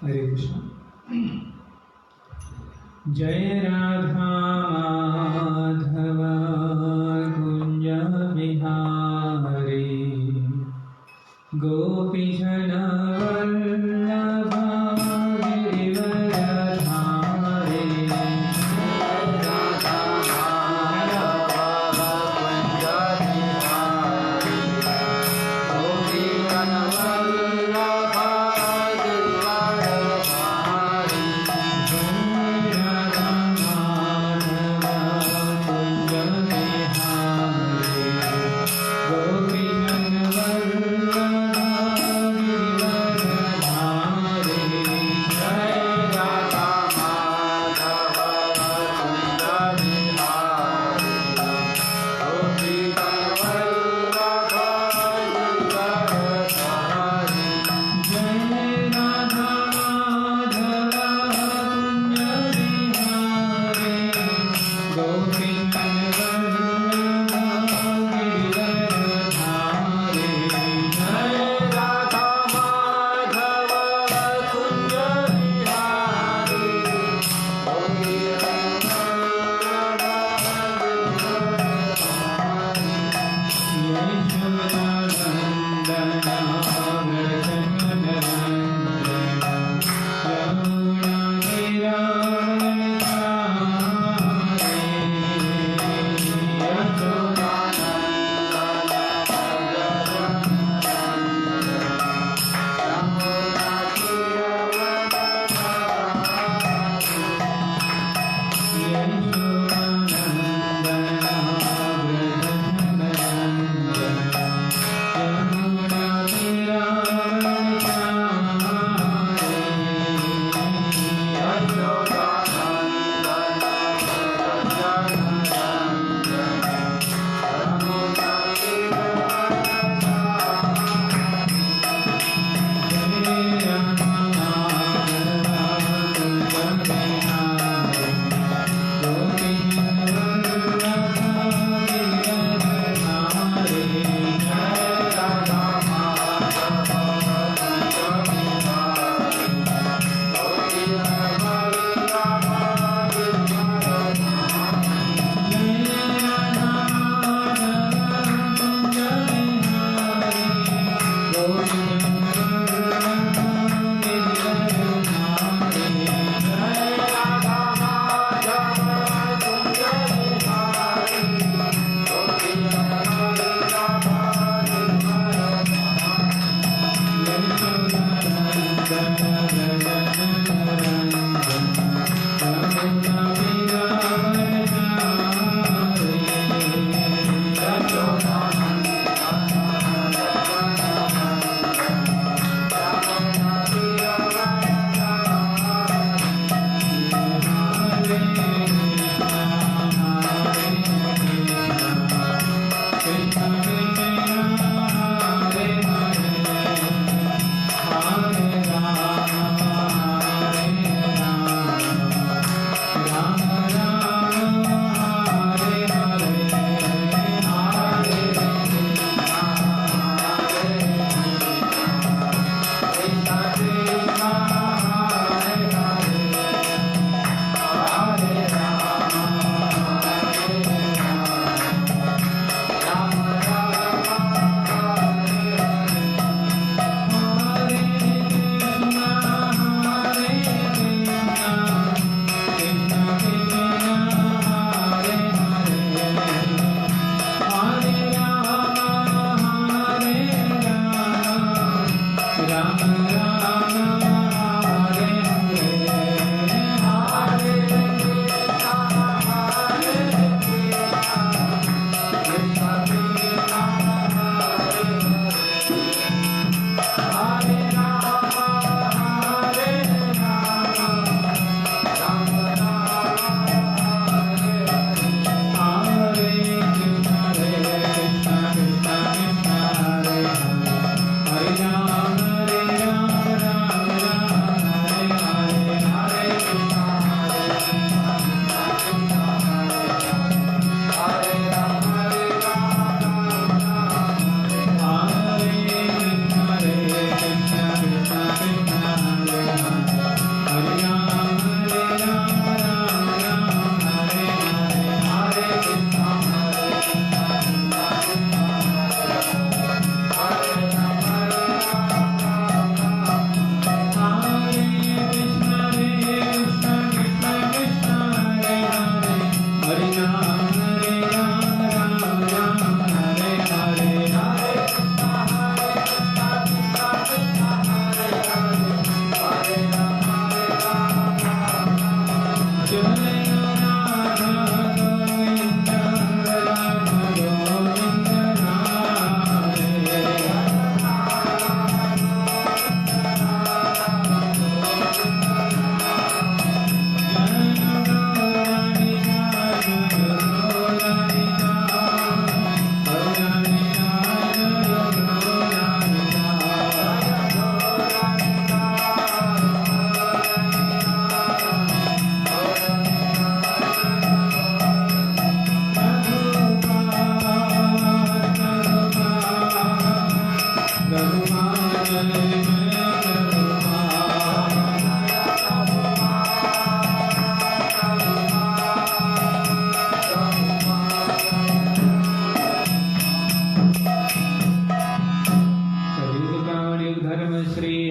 हरे कृष्ण। जय राधा माधव कुंज बिहारी गोपीजन वल्लभ गिरिवरधारी। राधा माधव कुंज बिहारी गोपीजन वल्लभ गिरिवरधारी। जय राधा माधव कुंज बिहारी गोपीजन वल्लभ गिरिवरधारी।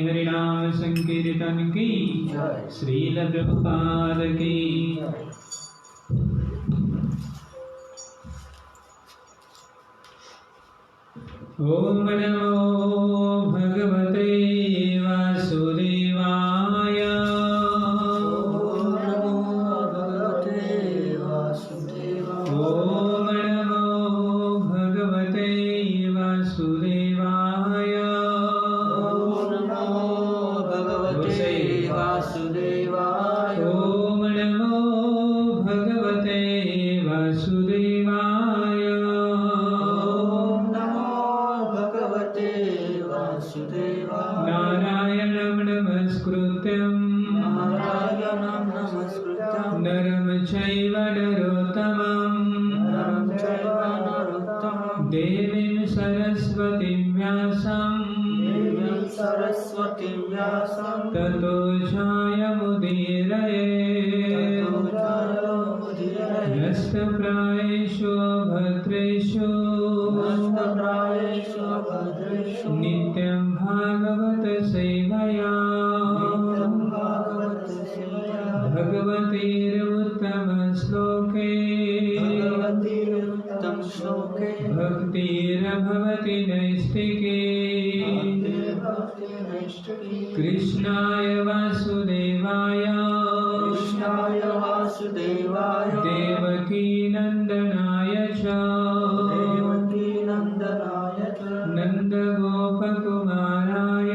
हरिनाम संकीर्तन की जय। श्रील प्रभुपाद की जय। ओम नमो भगवते वासुदेवाय। ओम नमो भगवते वासुदेवाय। ओम नमो भगवते वासुदेवाय। ओम नमो भगवते वासुदेवाय। ओम नमो भगवते वासुदेवाय। ओम नमो भगवते वासुदेवाय। नारायणं नमस्कृत्यं नारायणं नमस्कृत्यं नरं चैव नरोत्तमं नरं चैव नरोत्तमं देवीं सरस्वतीं व्यासं देवीं सरस्वतीं व्यासं ततो जयमुदीरये। ततो जयमुदीरये। नष्टप्रायेषु भद्रेषु नष्टप्रायेषु भद्रेषु नित्यं भागवत सेवया नित्यं भागवतसेवया। भगवतीरुत्तम श्लोके भगवतीरुत्तम श्लोके भक्तिर्भवति नैष्टिके। भक्तिर्भक्तिनैष्टिकी। कृष्णाय वासुदेवाय कृष्णाय वासुदेवाय देवकी नन्दनाय च देवकी नन्दनाय च नन्दगोपकुमाराय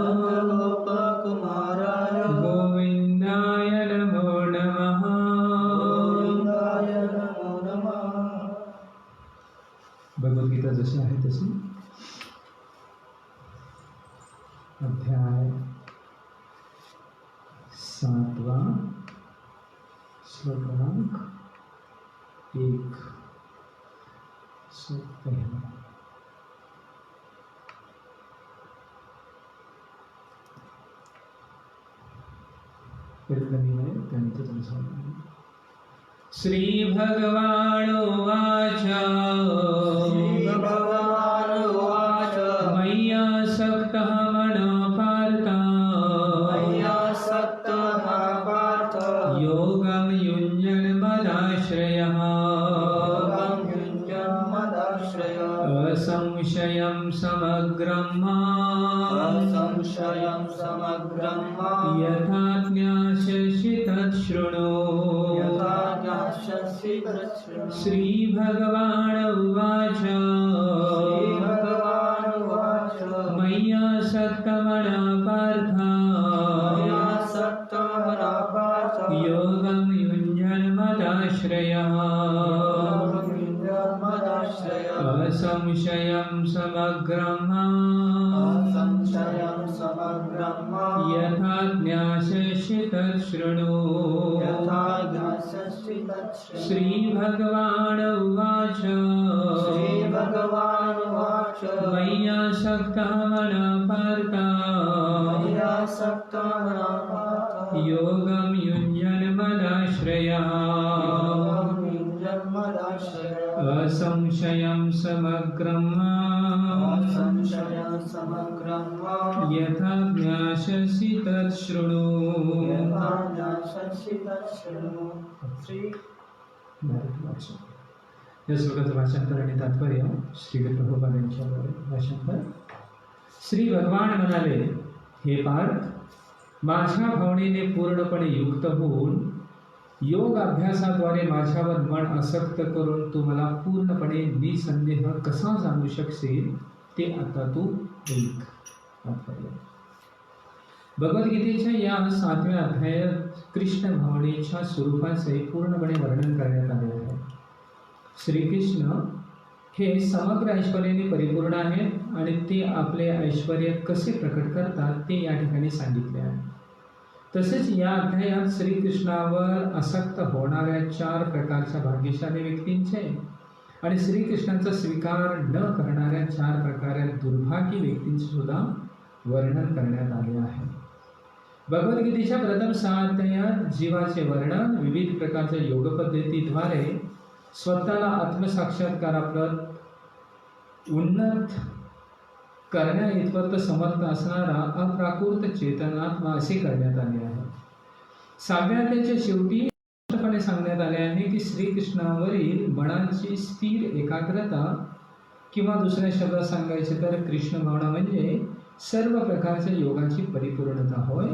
नन्दगोपकुमाराय गोविन्दाय नमो नमः। गोविन्दाय नमो नमः। भगवद्गीता जशी आहे तशी अध्याय 7वा श्लोक क्रमांक 1 श्लोक पहिला। श्री भगवानुवाच श्रीभगवानुवाच मय्यासक्तः मनो पार्थ मय्यासक्तः पार्थ योगं युञ्जन् मदाश्रयः योगं युञ्जन् मदाश्रयः असंशयं समग्रं माम् असंशयं समग्रं माम् यथा ज्ञास्यसि तच्छृणु। यथा ज्ञास्यसि तच्छृणु। श्रीभगवानुवाच श्रीभगवानुवाच मय्यासक्तमनः पार्थ मय्यासक्तः पार्थ योगं युञ्जन् मदाश्रयः योगं युञ्जन् मदाश्रयः असंशयं समग्रं माम् असंशयं समग्रं माम् यथा ज्ञास्यसि तच्छृणु। यथा ज्ञास्यसि तच्छृणु। श्रीभगवानुवाच श्रीभगवानुवाच मय्यासक्तः मनः पार्थ मय्यासक्तः पार्थ योगं युञ्जन् मदाश्रयः योगं युञ्जन् मदाश्रयः असंशयं समग्रं माम् असंशयं समग्रं माम् यथा ज्ञास्यसि तच्छृणु। यथा ज्ञास्यसि तच्छृणु। श्री मराठी भाषा या श्लोकाचं भाषांतर आणि तात्पर्य श्रीगत प्रभुपाद यांच्याद्वारे भाषांतर। श्री भगवान म्हणाले, हे पार्थ, माझ्या भावनेने पूर्णपणे युक्त होऊन योग अभ्यासाद्वारे माझ्यावर मन आसक्त करून तू मला पूर्णपणे निसंदेह कसा जाणू शकशील ते आता तू ऐक. तात्पर्य भगवद्गीतेच्या या 7व्या अध्यायात कृष्ण भावनेच्या स्वरूपाचे पूर्णपणे वर्णन करण्यात आले आहे. श्रीकृष्ण हे समग्र ऐश्वर्याने परिपूर्ण आहेत आणि ते आपले ऐश्वर कसे प्रकट करतात ते या ठिकाणी सांगितले आहे. तसेच या अध्यायात श्रीकृष्णावर आसक्त होणाऱ्या 4 प्रकारच्या भाग्यशाली व्यक्तींचे आणि श्रीकृष्णाचा स्वीकार न करणाऱ्या 4 प्रकारच्या दुर्भाग्य व्यक्तींचे सुद्धा वर्णन करण्यात आले आहे. भगवद्गीतेच्या प्रथम 6 अध्यायात जीवाचे वर्णन, विविध प्रकारच्या योग पद्धतीद्वारे स्वतःला आत्मसाक्षात्काराप्रत उन्नत करण्या इतपत समर्थ असणारा अप्राकृत चेतनात्मा असे करण्यात आले आहे. 6व्या अध्यायाच्या शेवटी स्पष्टपणे सांगण्यात आले आहे की श्रीकृष्णावरील मनाची स्थिर एकाग्रता किंवा दुसऱ्या शब्दात सांगायचे तर कृष्ण भावना म्हणजे सर्व प्रकारच्या योगाची परिपूर्णता होय.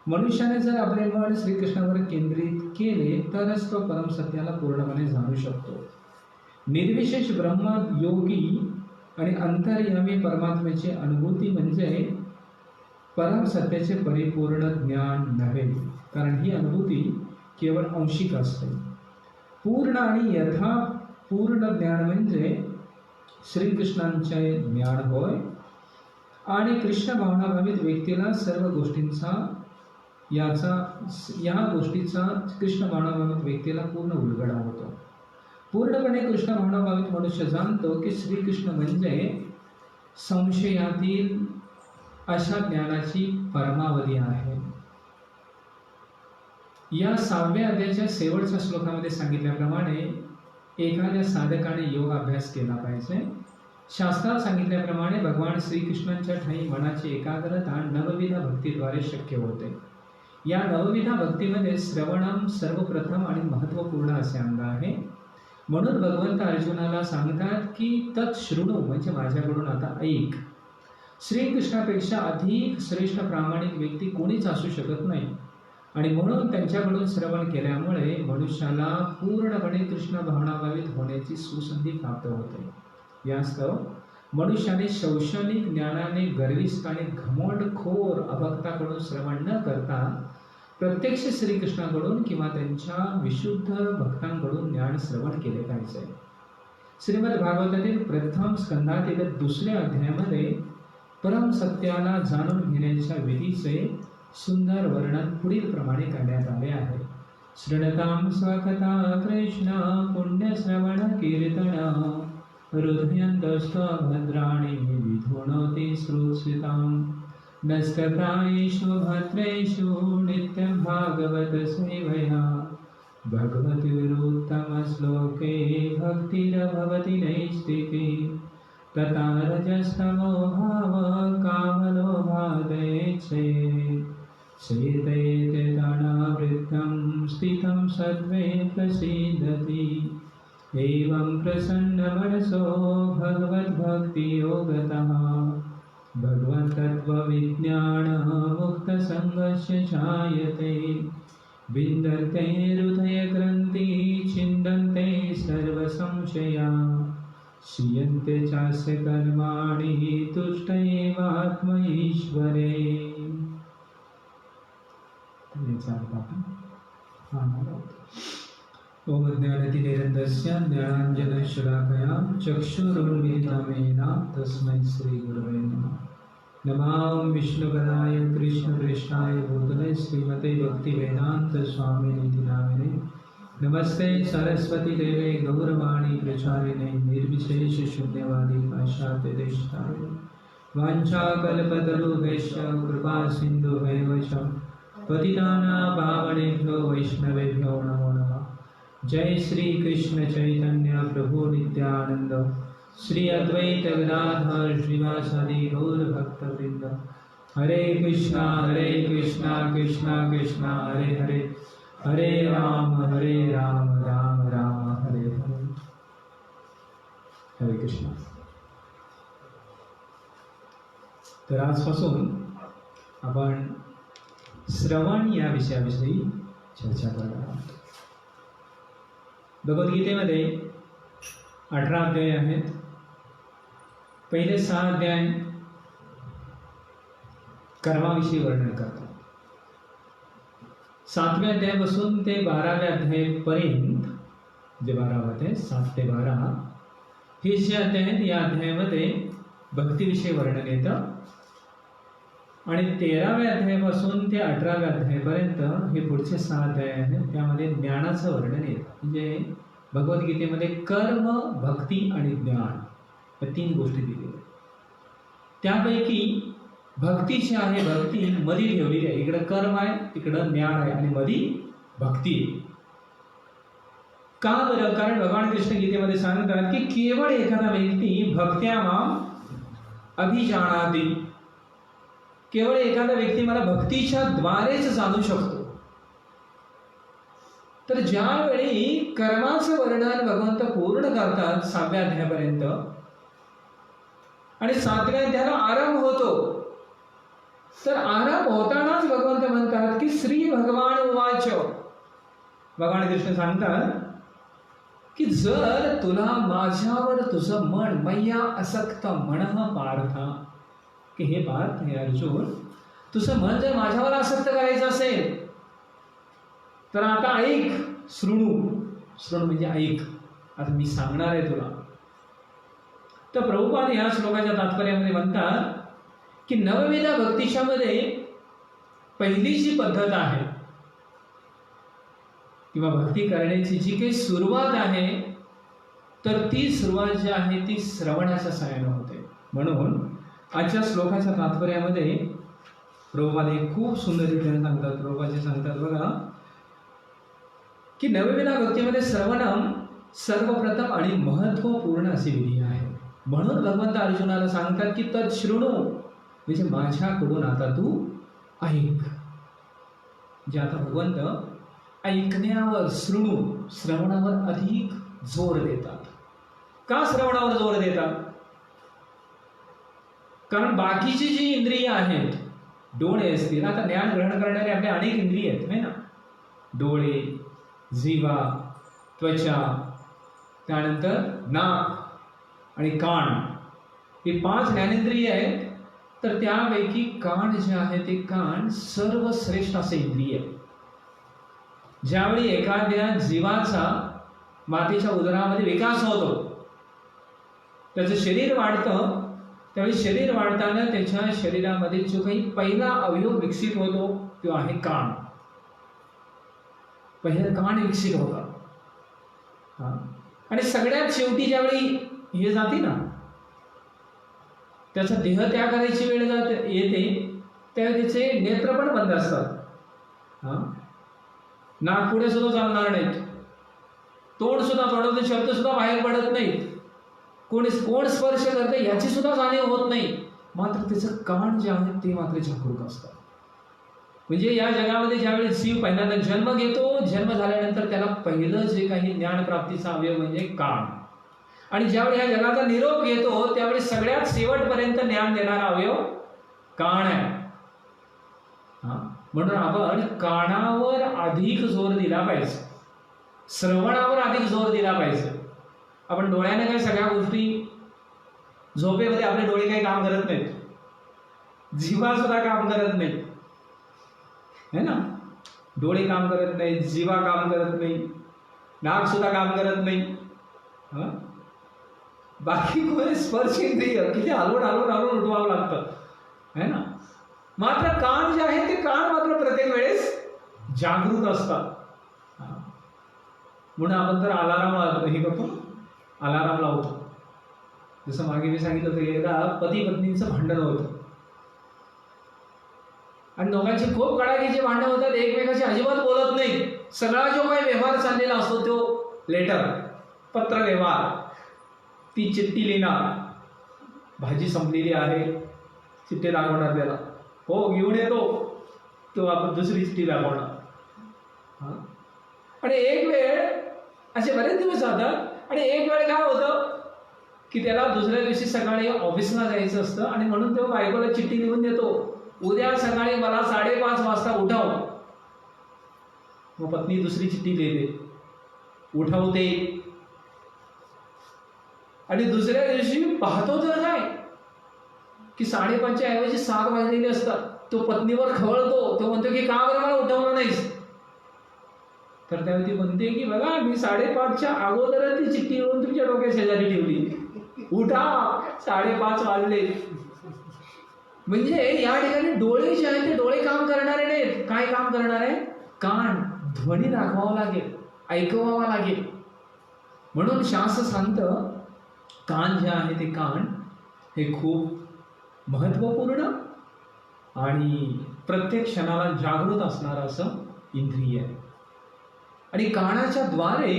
मनुष्याने जर आपले मन श्रीकृष्णावर केंद्रित केले तरच तो परमसत्याला पूर्णपणे जाणू शकतो. निर्विशेष ब्रह्म योगी आणि अंतर्यामी परमात्म्याची अनुभूती म्हणजे परमसत्याचे परिपूर्ण ज्ञान नव्हे, कारण ही अनुभूती केवळ अंशिक असते. पूर्ण आणि यथापूर्ण ज्ञान म्हणजे श्रीकृष्णांचे ज्ञान होय. आणि कृष्ण भावनाभावित व्यक्तीला सर्व गोष्टींचा या गोष्टीचा कृष्ण भावनाभावित व्यक्तीला पूर्ण उलगडा होतो. पूर्णपणे कृष्ण भावनाभावित मनुष्य जाणतो की श्रीकृष्ण म्हणजे संशयातील अशा ज्ञानाची परमावधी आहे. या 6व्या अध्यायाच्या शेवटच्या श्लोकामध्ये सांगितल्याप्रमाणे एखाद्या साधकाने योग अभ्यास केला पाहिजे. शास्त्रात सांगितल्याप्रमाणे भगवान श्रीकृष्णांच्या ठाई मनाची एकाग्रता नवविध भक्तीद्वारे शक्य होते. या नवविध भक्तीमध्ये श्रवणम सर्वप्रथम आणि महत्त्वपूर्ण असे अंग आहे. म्हणून भगवंत अर्जुनाला सांगतात की तत्शृणु म्हणजे माझ्याकडून आता ऐक. श्रीकृष्णापेक्षा अधिक श्रेष्ठ प्रामाणिक व्यक्ती कोणीच असू शकत नाही आणि म्हणून त्यांच्याकडून श्रवण केल्यामुळे मनुष्याला पूर्णपणे कृष्ण भावनाभावित होण्याची सुसंधी प्राप्त होते. यास्तव मनुष्याने शैक्षणिक ज्ञानाने गर्विष्ठ आणि घमंडखोर अभक्ताकडून श्रवण न करता प्रत्यक्ष श्रीकृष्णाकडून किंवा त्यांच्या विशुद्ध भक्तांकडून ज्ञान श्रवण केले पाहिजे. श्रीमद भागवतातील प्रथम स्कंधातील 2ऱ्या अध्यायामध्ये परमसत्याला जाणून घेण्याच्या विधीचे सुंदर वर्णन पुढील प्रमाणे करण्यात आले आहे. श्रृणतां स्वकथा कृष्ण पुण्यश्रवण कीर्तन हृदयन्तस्थ भद्राणि विधुनोति श्रुतिताम् नष्टप्रायेषु भद्रेषु नित्यं भागवत सेवया भगवतीरुत्तमश्लोके भक्तिर्भवति नैष्टिकी तथा रजस्तमो भाव कामलोभादयेच्छे शीतैत्यनावृत्तं स्थितं सत्त्वे प्रसीदति एवं प्रसन्नमनसो भगवद्भक्तियोगतः भगवन्तत्त्वविज्ञानमुक्तसङ्गस्य जायते विन्दन्ते हृदयग्रन्थि छिन्दन्ते सर्वसंशया क्षीयन्ते चास्य कर्माणि तुष्ट एवात्म ईश्वरे. ओम ज्ञानतिमिरन्दस्य ज्ञानाञ्जनशलाकया चक्षुरुन्मिलितं तस्मै श्रीगुरवे नमः. नमामि विष्णुपदाय कृष्णप्रेष्ठाय भूतले श्रीमते भक्तिवेदान्त स्वामिनिति नामिने. नमस्ते सरस्वती देवे गौरवाणी प्रचारिणे निर्विशेष शून्यवादी पाश्चात्यदेशताय वाञ्छाकल्पतरुभ्यश्च कृपा सिन्धुभ्येव च पतितानां पावनेभ्यो वैष्णवेभ्यो नमो नमः. जय श्री कृष्ण चैतन्य प्रभु नित्यानंद श्री अद्वैत गदाधर श्रीवासादि गौर भक्तवृंद. हरे कृष्णा कृष्णा कृष्णा हरे हरे हरे राम राम राम हरे हरे. हरे कृष्ण. तर आजपासून आपण श्रवण या विषयाविषयी चर्चा करणार आहोत. भगवद्गीतेमध्ये 18 अध्याय आहेत. पहिले 6 अध्याय कर्माविषयी वर्णन करतात. 7व्या अध्यायापासून ते 12व्या अध्यायापर्यंत जे 12 होते 7 ते 12 हे जे अध्याय आहेत या अध्यायामध्ये भक्तीविषयी वर्णन येतं आणि 13व्या अध्यायापासून ते 18व्या अध्यायापर्यंत हे पुढचे 6 अध्याय आहेत त्यामध्ये ज्ञानाचं वर्णन येतं. म्हणजे भगवद्गीतेमध्ये कर्म भक्ती आणि ज्ञान या 3 गोष्टी दिलेल्या आहेत. त्यापैकी भक्ती जी आहे भक्ती मधी ठेवलेली आहे. इकडं कर्म आहे तिकडं ज्ञान आहे आणि मधी भक्ती आहे. का बरं? कारण भगवान कृष्ण गीतेमध्ये सांगतात की केवळ एखादा व्यक्ती भक्त्या माम अभिजानाति, केवळ एखादा व्यक्ती मला भक्तीच्या द्वारेच जाणू शकतो. तर ज्यावेळी कर्माचं वर्णन भगवंत पूर्ण करतात 6व्या अध्यायापर्यंत आणि 7व्या अध्यायाला आरंभ होतो, तर आरंभ होतानाच भगवंत म्हणतात की श्री भगवान उवाच, भगवान कृष्ण सांगतात की जर तुला माझ्यावर तुझं मन मय्या असक्त मनः पार्थ, की हे पार्थ, हे अर्जुन, तुझं मन जर माझ्यावर आसक्त करायचं असेल तर आता ऐक. शृणू म्हणजे ऐक, आता मी सांगणार आहे तुला. तर प्रभुपाद या श्लोकाच्या तात्पर्यामध्ये म्हणतात की नवविधा भक्तीच्या मध्ये पहिली जी पद्धत आहे किंवा भक्ती करण्याची जी काही सुरुवात आहे, तर ती सुरुवात जी आहे ती श्रवणाच्या साहाय्याने होते. म्हणून आजच्या श्लोकाच्या तात्पर्यामध्ये प्रभुपाद हे खूप सुंदर रीतीने सांगतात. प्रभुपाद सांगतात बघा की नवविधा भक्तीमध्ये श्रवणम सर्वप्रथम आणि महत्वपूर्ण अशी विधी आहे. म्हणून भगवंत अर्जुनाला सांगतात की तत् शृणू, म्हणजे माझ्याकडून आता तू ऐक. जे आता भगवंत ऐकण्यावर, श्रवणावर अधिक जोर देतात. का श्रवणावर जोर देतात? कारण बाकीची जी इंद्रिय आहेत, डोळे असतील, आता ज्ञान ग्रहण करणारे आपले अनेक इंद्रिय आहेत, है ना. डोळे, जिव्हा, त्वचा, त्यानंतर नाक आणि कान, हे 5 ज्ञानेंद्रिय आहेत. तर त्यापैकी कान जे आहे ते कान सर्वश्रेष्ठ असे इंद्रिय. ज्यावेळी एखाद्या जीवाचा मातेच्या उदरामध्ये विकास होतो, त्याचं शरीर वाढतं, त्यावेळी शरीर वाढताना त्याच्या शरीरामध्ये जो काही पहिला अवयव विकसित होतो तो आहे कान. पहिलं कान विकसित होतं. आणि सगळ्यात शेवटी ज्यावेळी हे जाते ना, त्याचा देह त्याग करायची वेळ येते, त्यावेळी त्याचे नेत्र पण बंद असतात. नाक पुढे सुद्धा चालणार नाहीत, तोंड सुद्धा तोंडातून शब्द सुद्धा बाहेर पडत नाहीत, कोण स्पर्श करते याची सुद्धा जाणीव होत नाही. मात्र त्याचं कान जे आहे ते मात्र जागरूक असतात. म्हणजे या जगामध्ये ज्यावेळी जीव पहिल्यांदा जन्म घेतो, जन्म झाल्यानंतर त्याला पहिलं जे काही ज्ञान प्राप्तीचा अवयव म्हणजे कान, आणि ज्यावेळी या जगाचा निरोप घेतो त्यावेळी सगळ्यात शेवटपर्यंत ज्ञान देणारा अवयव कान आहे. म्हणून आपण कानावर अधिक जोर दिला पाहिजे, श्रवणावर अधिक जोर दिला पाहिजे. आपण डोळ्याने काही सगळ्या गोष्टी, झोपेमध्ये आपले डोळे काही काम करत नाहीत, जिव्हा सुद्धा काम करत नाही, है ना. डोळे काम करत नाही, जिव्हा काम करत नाही, नाक सुद्धा काम करत नाही. बाकी कोणी स्पर्श इंद्रिय किती हलवून उठवावं लागतं, है ना. मात्र कान जे आहे ते कान मात्र प्रत्येक वेळेस जागृत असतात. म्हणून आपण तर अलाराम हे करतो, अलाराम लावतो. जसं मागे मी सांगितलं होतं, एकदा पती पत्नीचं भांडण होतं आणि दोघांची खूप कडाकीची भांडणं होतात, एकमेकाशी अजिबात बोलत नाही. सगळा जो काही व्यवहार चाललेला असतो तो लेटर, पत्र व्यवहार, ती चिठ्ठी लिहिणार, भाजी संपलेली आहे, चिठ्ठी दाखवणार त्याला, हो घेऊन येतो, तो आपण दुसरी चिठ्ठी दाखवणार. आणि एक वेळ असे बरेच दिवस जातात आणि एक वेळ काय होतं की त्याला दुसऱ्या दिवशी सकाळी ऑफिसला जायचं असतं आणि म्हणून तो बायकोला चिठ्ठी लिहून देतो, उद्या सकाळी मला 5:30 वाजता उठव. मग पत्नी दुसरी चिठ्ठी लिहिते, उठवते, आणि दुसऱ्या दिवशी पाहतो तर काय की 5:30च्या ऐवजी 7 वाजलेले असतात. तो पत्नीवर खवळतो, तो म्हणतो की का बरं मला उठवलं नाहीस. तर त्यावेळी ती म्हणते की बघा मी 5:30च्या अगोदरच ती चिठ्ठी लिहून तुमच्या डोक्या शेजारी ठेवली, उठा, 5:30 वाजले. म्हणजे या ठिकाणी डोळे जे आहेत ते डोळे काम करणारे नाहीत. काय काम करणार आहे? कान, ध्वनी दाखवावा लागेल, ऐकवावा लागेल. म्हणून शास्त्र सांगतं कान जे आहे ते कान हे खूप महत्त्वपूर्ण आणि प्रत्येक क्षणाला जागृत असणारं असं इंद्रिय आहे. आणि कानाच्या द्वारे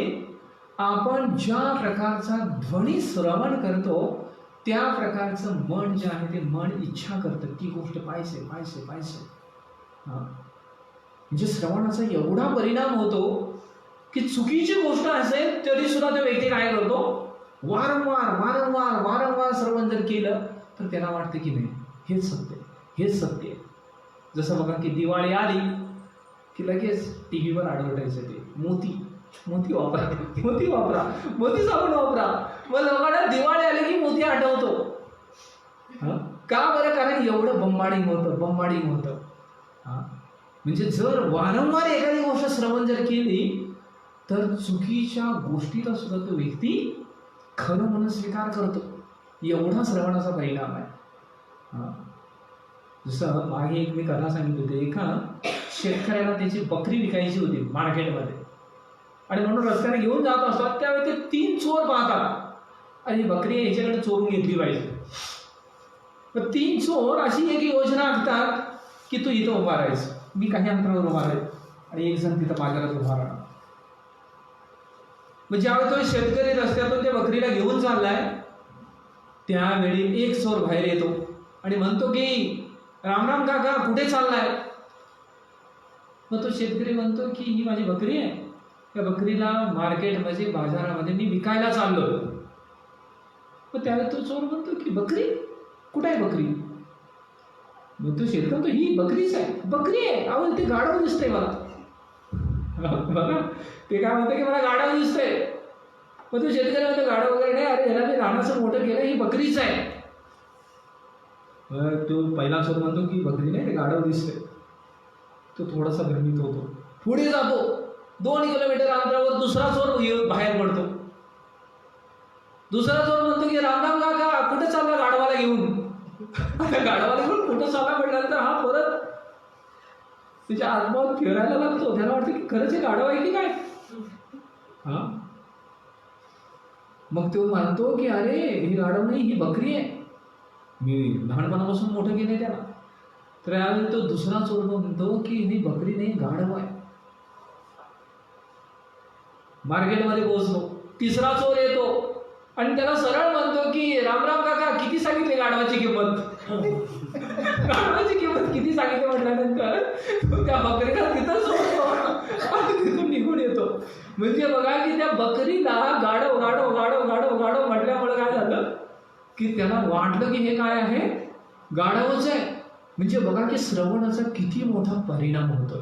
आपण ज्या प्रकारचा ध्वनी श्रवण करतो त्या प्रकारचं मन जे आहे ते मन इच्छा करतं ती गोष्ट पाहिजे पाहिजे पाहिजे. म्हणजे श्रवणाचा एवढा परिणाम होतो की चुकीची गोष्ट असेल तरी सुद्धा तो व्यक्ती काय करतो, वारंवार वारंवार वारंवार श्रवण जर केलं तर त्याला वाटतं की नाही हेच सत्य, हेच सत्य. जसं बघा की दिवाळी आली की लगेच टीव्हीवर ॲडव्हर्टाईज येते, मोती मोती वापरा, मोती वापरा, मोती साबण वापरा. मग लोकांना दिवाळी आली की मोती आठवतो. का बरं? कारण एवढं बंबाडिंग होतं. म्हणजे जर वारंवार एखादी गोष्ट श्रवण जर केली तर चुकीच्या गोष्टीला सुद्धा तो व्यक्ती खरं म्हणून स्वीकार करतो. एवढा श्रवणाचा परिणाम आहे. जसं मागे एक मी कथा सांगितली होती. एका शेतकऱ्याला त्याची बकरी विकायची होती मार्केटमध्ये आणि म्हणून रस्त्याने घेऊन जात असतात त्यावेळी ते 3 चोर पाहतात आणि बकरी याच्याकडे चोरून घेतली पाहिजे. तर 3 चोर अशी एक योजना आखतात की तू इथं उभा राहायचं, मी काही अंतरावर उभा राहील आणि एक जण तिथं बाजारात उभा राहणार. मग ज्यावेळी तो शेतकरी रस्त्यातून त्या बकरीला घेऊन चाललाय त्यावेळी एक चोर बाहेर येतो आणि म्हणतो की रामराम काका कुठे चाललाय? मग तो शेतकरी म्हणतो की ही माझी बकरी आहे, त्या बकरीला मार्केटमध्ये बाजारामध्ये मी विकायला चाललो. मग त्यावेळी तो चोर म्हणतो की बकरी कुठे आहे बकरी? मग तो शेतकरी म्हणतो ही बकरीच आहे. बकरी आहे? अहो ते गाढव दिसतंय मला. बघा ते काय म्हणतं की मला गाढव दिसतंय. मग तो शेतकरी म्हणतो गाढव वगैरे नाही, अरे ह्याला मी रानाचं मोठं केलं, ही बकरीच आहे. तो पहिला चोर म्हणतो की बकरी नाही, ते गाढव दिसतंय. तो थोडासा भ्रमित होतो, पुढे जातो. 2 किलोमीटर अंतरावर दुसरा चोर बाहेर पडतो. दुसरा चोर म्हणतो की रामराम काका कुठे चालला गाढवाला घेऊन? आता गाढवाला घेऊन कुठं चालला म्हटल्यानंतर हा परत त्याच्या आत्मावर फिरायला लागतो. त्याला वाटतं की खरंच हे गाढव आहे की काय? मग तो म्हणतो की अरे ही गाढव नाही, ही बकरी आहे, मी लहानपणापासून मोठं केलंय त्याला. तर यावेळी तो दुसरा चोर म्हणतो की ही बकरी नाही, गाढव आहे. मार्केटमध्ये पोहोचलो. तिसरा चोर येतो आणि त्याला सरळ म्हणतो की रामराम काका किती सांगितले गाढवाची किंमत? गाढवाची किंमत किती सांगितली म्हटल्यानंतर त्या बकरीला तिथं सोडतो आणि तिथून निघून येतो. म्हणजे बघा की त्या बकरीला गाढव गाढव गाढव गाढव गाढव म्हटल्यामुळे काय झालं की त्याला वाटलं की हे काय आहे, गाढवच आहे. म्हणजे बघा की श्रवणाचा किती मोठा परिणाम होतो.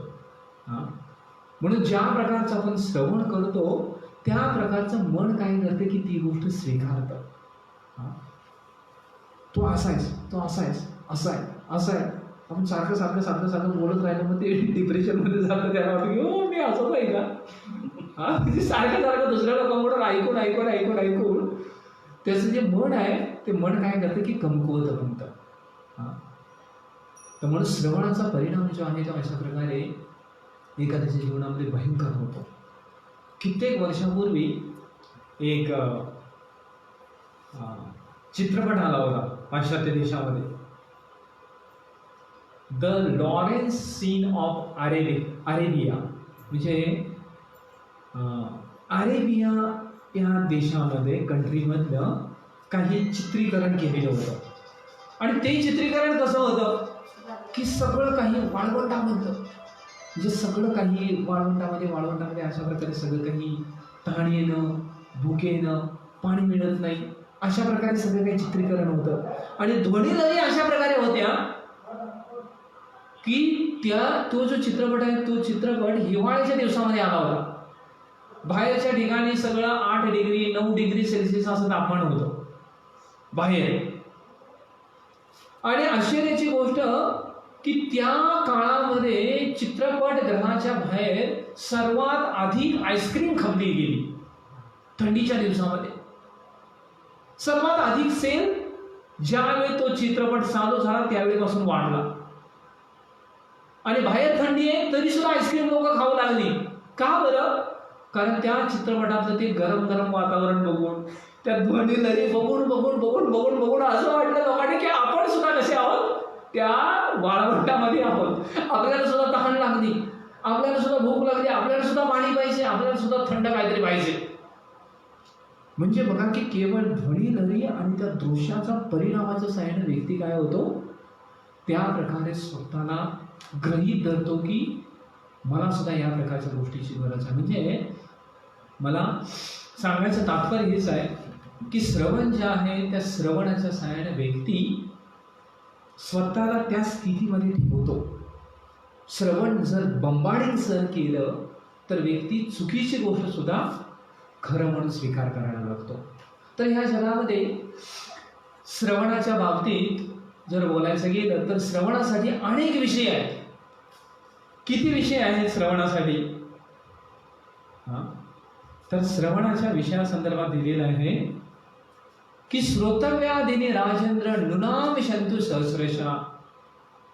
म्हणून ज्या प्रकारचं आपण श्रवण करतो त्या प्रकारचं मन काय करते की ती गोष्ट स्वीकारतं. तो असायच, तो असायच, असं आहे, असं आहे. आपण सारखं सारखं सारखं सारखं बोलत राहिलं मग ते डिप्रेशनमध्ये जातं. त्याला वाटतं की हो मी असंच आहे का? सारखं सारखं दुसऱ्या लोकांकडून ऐकून ऐकून ऐकून ऐकून त्याचं जे मन आहे ते मन काय करतं की कमकुवत बनतं. तर म्हणून श्रवणाचा परिणाम जो आहे तो अशा प्रकारे एखाद्याच्या जीवनामध्ये भयंकर होतो. कित्येक वर्षापूर्वी एक चित्रपट आला होता पाश्चात्य देशामध्ये, the Lawrence scene of Arabia. म्हणजे अरेबिया या देशामध्ये कंट्रीमधलं काही चित्रीकरण केलेलं होतं. आणि ते चित्रीकरण कसं होतं की सगळं काही वाळवंटामधलं, म्हणजे सगळं काही वाळवंटामध्ये अशा प्रकारे सगळं काही तहान येणं, भूक येणं, पाणी मिळत नाही, अशा प्रकारे सगळं काही चित्रीकरण होतं. आणि ध्वनीलहरी अशा प्रकारे होत्या की तो जो चित्रपट आहे तो चित्रपट हिवाळ्याच्या दिवसामध्ये आला होता. बाहेरच्या ठिकाणी सगळं 8 डिग्री 9 डिग्री सेल्सिअस असं तापमान होतं बाहेर. आणि आश्चर्याची गोष्ट की त्या काळामध्ये चित्रपटगृहाच्या बाहेर सर्वात अधिक आईस्क्रीम खपली गेली. थंडीच्या दिवसामध्ये सर्वात अधिक सेल ज्यावेळी तो चित्रपट चालू झाला त्यावेळेपासून वाढला. आणि बाहेर थंडी आहे तरी सुद्धा आईस्क्रीम लोक खाऊ लागली. का बरं? कारण त्या चित्रपटातलं ते गरम गरम वातावरण बघून, त्या ध्वनीलहरी बघून बघून बघून बघून बघून असं वाटलं लोकांनी की आपण सुद्धा कसे आहोत, त्या वाळवंटामध्ये आहोत. आपल्याला सुद्धा तहान लागली, आपल्याला सुद्धा भूक लागली, आपल्याला सुद्धा पाणी पाहिजे, आपल्याला सुद्धा थंड काहीतरी पाहिजे. म्हणजे बघा की केवळ ध्वनी लहरी आणि त्या दृश्याचा परिणामाच्या साहाय्याने व्यक्ती काय होतो, त्या प्रकारे स्वतःला गृहीत धरतो की मला सुद्धा या प्रकारच्या गोष्टीची गरज आहे. म्हणजे मला सांगायचं तात्पर्य हेच आहे की श्रवण जे आहे त्या श्रवणाच्या साहाय्याने व्यक्ती स्वतःला त्या स्थितीमध्ये ठेवतो. श्रवण जर बंबाडिंग सर केलं तर व्यक्ती चुकीची गोष्ट सुद्धा खरं म्हणून स्वीकार करायला लागतो. तर ह्या जगामध्ये श्रवणाच्या बाबतीत जर बोलायचं गेलं तर श्रवणासाठी अनेक विषय आहेत. किती विषय आहेत श्रवणासाठी? तर श्रवणाच्या विषयासंदर्भात दिलेलं आहे की श्रोतव्यादिनी राजेंद्र नृणाम शंतु सहस्रशा.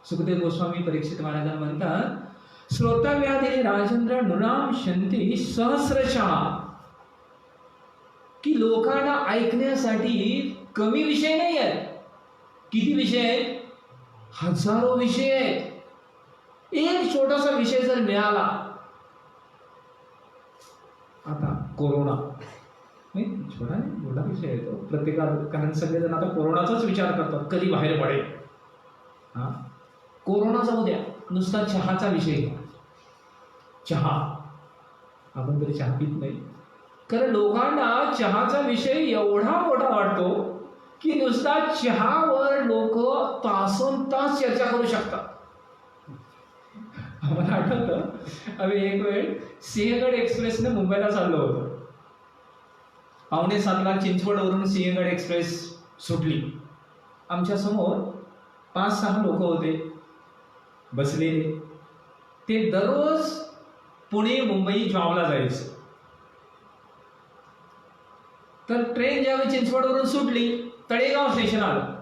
सुखदेव गोस्वामी परीक्षित महाराजांना म्हणतात, श्रोतव्यादिनी राजेंद्र नृणाम शंती सहस्रशा, की लोकांना ऐकण्यासाठी कमी विषय नाही आहेत. किती विषय आहेत? हजारो विषय आहेत. एक छोटासा विषय जर मिळाला, आता कोरोना नाही, छोटा नाही, मोठा विषय आहे तो प्रत्येकाला, कारण सगळेजण आता कोरोनाचाच विचार करतात, कधी बाहेर पडेल. कोरोना जाऊ द्या, नुसता चहाचा विषय घ्या. चहा, आपण तरी चहा पित नाही, कारण लोकांना चहाचा विषय एवढा मोठा वाटतो की नुसता चहावर लोक तासन तास चर्चा करू शकतात. आम्हाला आठवतं, आम्ही एक वेळ सिंहगड एक्सप्रेसने मुंबईला चाललो होतो. 6:45 चिंचवडवरून सिंहगड एक्सप्रेस सुटली. आमच्या समोर 5-6 लोक होते बसलेले. ते दररोज पुणे मुंबई जॉबला जायचं. तर ट्रेन ज्यावेळी चिंचवडवरून सुटली, तळेगाव स्टेशन आलं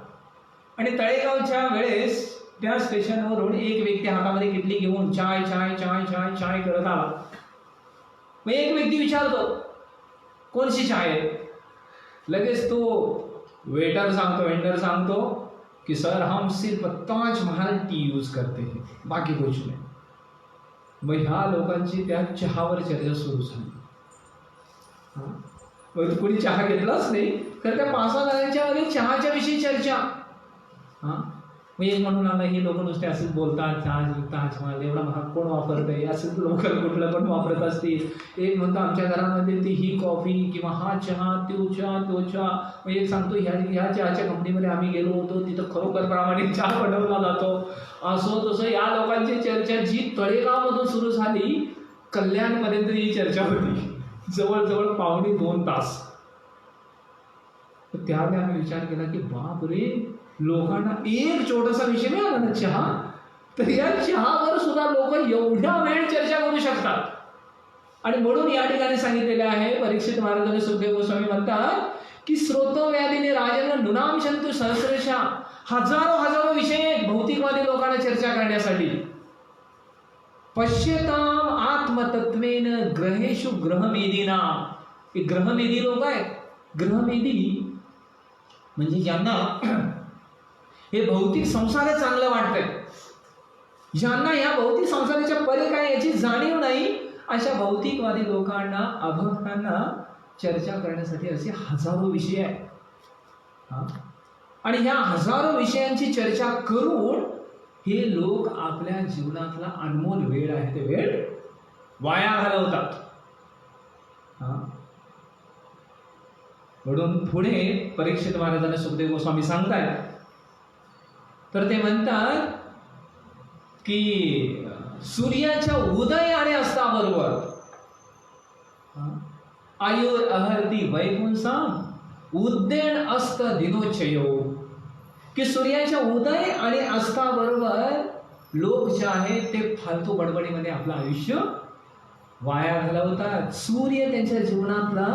आणि तळेगावच्या वेळेस त्या स्टेशनवरून एक व्यक्ती हातामध्ये किटली घेऊन चाय चाय चाय चाय चाय करत आला. मग एक व्यक्ती विचारतो, कोणची चाय आहे? लगेच तो वेटर सांगतो, वेंडर सांगतो कि सर हम सिर्फ ताज महल टी यूज करते हैं, बाकी कुछ नाही. मग ह्या लोकांची त्या चहावर चर्चा सुरू झाली. मग कोणी चहा घेतलाच नाही, तर त्या 5-6 जणांच्या मध्ये चहाच्या विषयी चर्चा. मग एक म्हणून लागला, ही लोक नुसते असेच बोलतात, ताज महल एवढा महाग कोण वापरत आहे, असंच लोकल कुठलं पण वापरत असतील. एक म्हणतो आमच्या घरामध्ये ती ही कॉफी किंवा हा चहा, तो चहा. मग एक सांगतो ह्या चहाच्या कंपनीमध्ये आम्ही गेलो होतो, तिथं खरोखर प्रामाणिक चहा बनवला जातो. असं तसं या लोकांची चर्चा जी तळेगावमधून सुरू झाली, कल्याणपर्यंत ही चर्चा होती, जवळजवळ 1.5-2 तास. त्यावेळी आम्ही विचार केला की बापरे, लोकांना एक छोटासा विषय मिळाला ना चहा, तर या चहावर सुद्धा लोक एवढ्या वेळ चर्चा करू शकतात. आणि म्हणून या ठिकाणी सांगितलेले आहे, परीक्षित महाराजांनी सुखदेव गोस्वामी म्हणतात की श्रोतव्यादिनी राजेंद्र नृणाम शंतु सहस्रशा, हजारो विषय आहेत भौतिकवादी लोकांना चर्चा करण्यासाठी. पश्यताम आत्मतत्वेन ग्रहेषु ग्रहमेदीना. हे ग्रहमेदी लोक आहेत. ग्रहमेदी म्हणजे ज्यांना हे भौतिक संसार चांगलं वाटतंय, ज्यांना या भौतिक संसाराच्या परे काय याची जाणीव नाही, अशा भौतिकवादी लोकांना, अभक्तांना चर्चा करण्यासाठी असे हजारो विषय आहेत. आणि ह्या हजारो विषयांची चर्चा करून हे लोक आपल्या जीवनातला अनमोल वेळ आहे ते वेळ वाया घालवतात. म्हणून पुढे परीक्षित महाराजांना सुखदेव गोस्वामी सांगतायत, तर ते म्हणतात की सूर्याच्या उदय आणि अस्ताबरोबर आयुर अहर्ती वैपुंसाम उद्देन अस्त दिनोचयो, की सूर्याच्या उदय आणि अस्ताबरोबर लोक जे आहेत ते फालतू बडबडीमध्ये आपलं आयुष्य वाया घालवतात. सूर्य त्यांच्या जीवनातला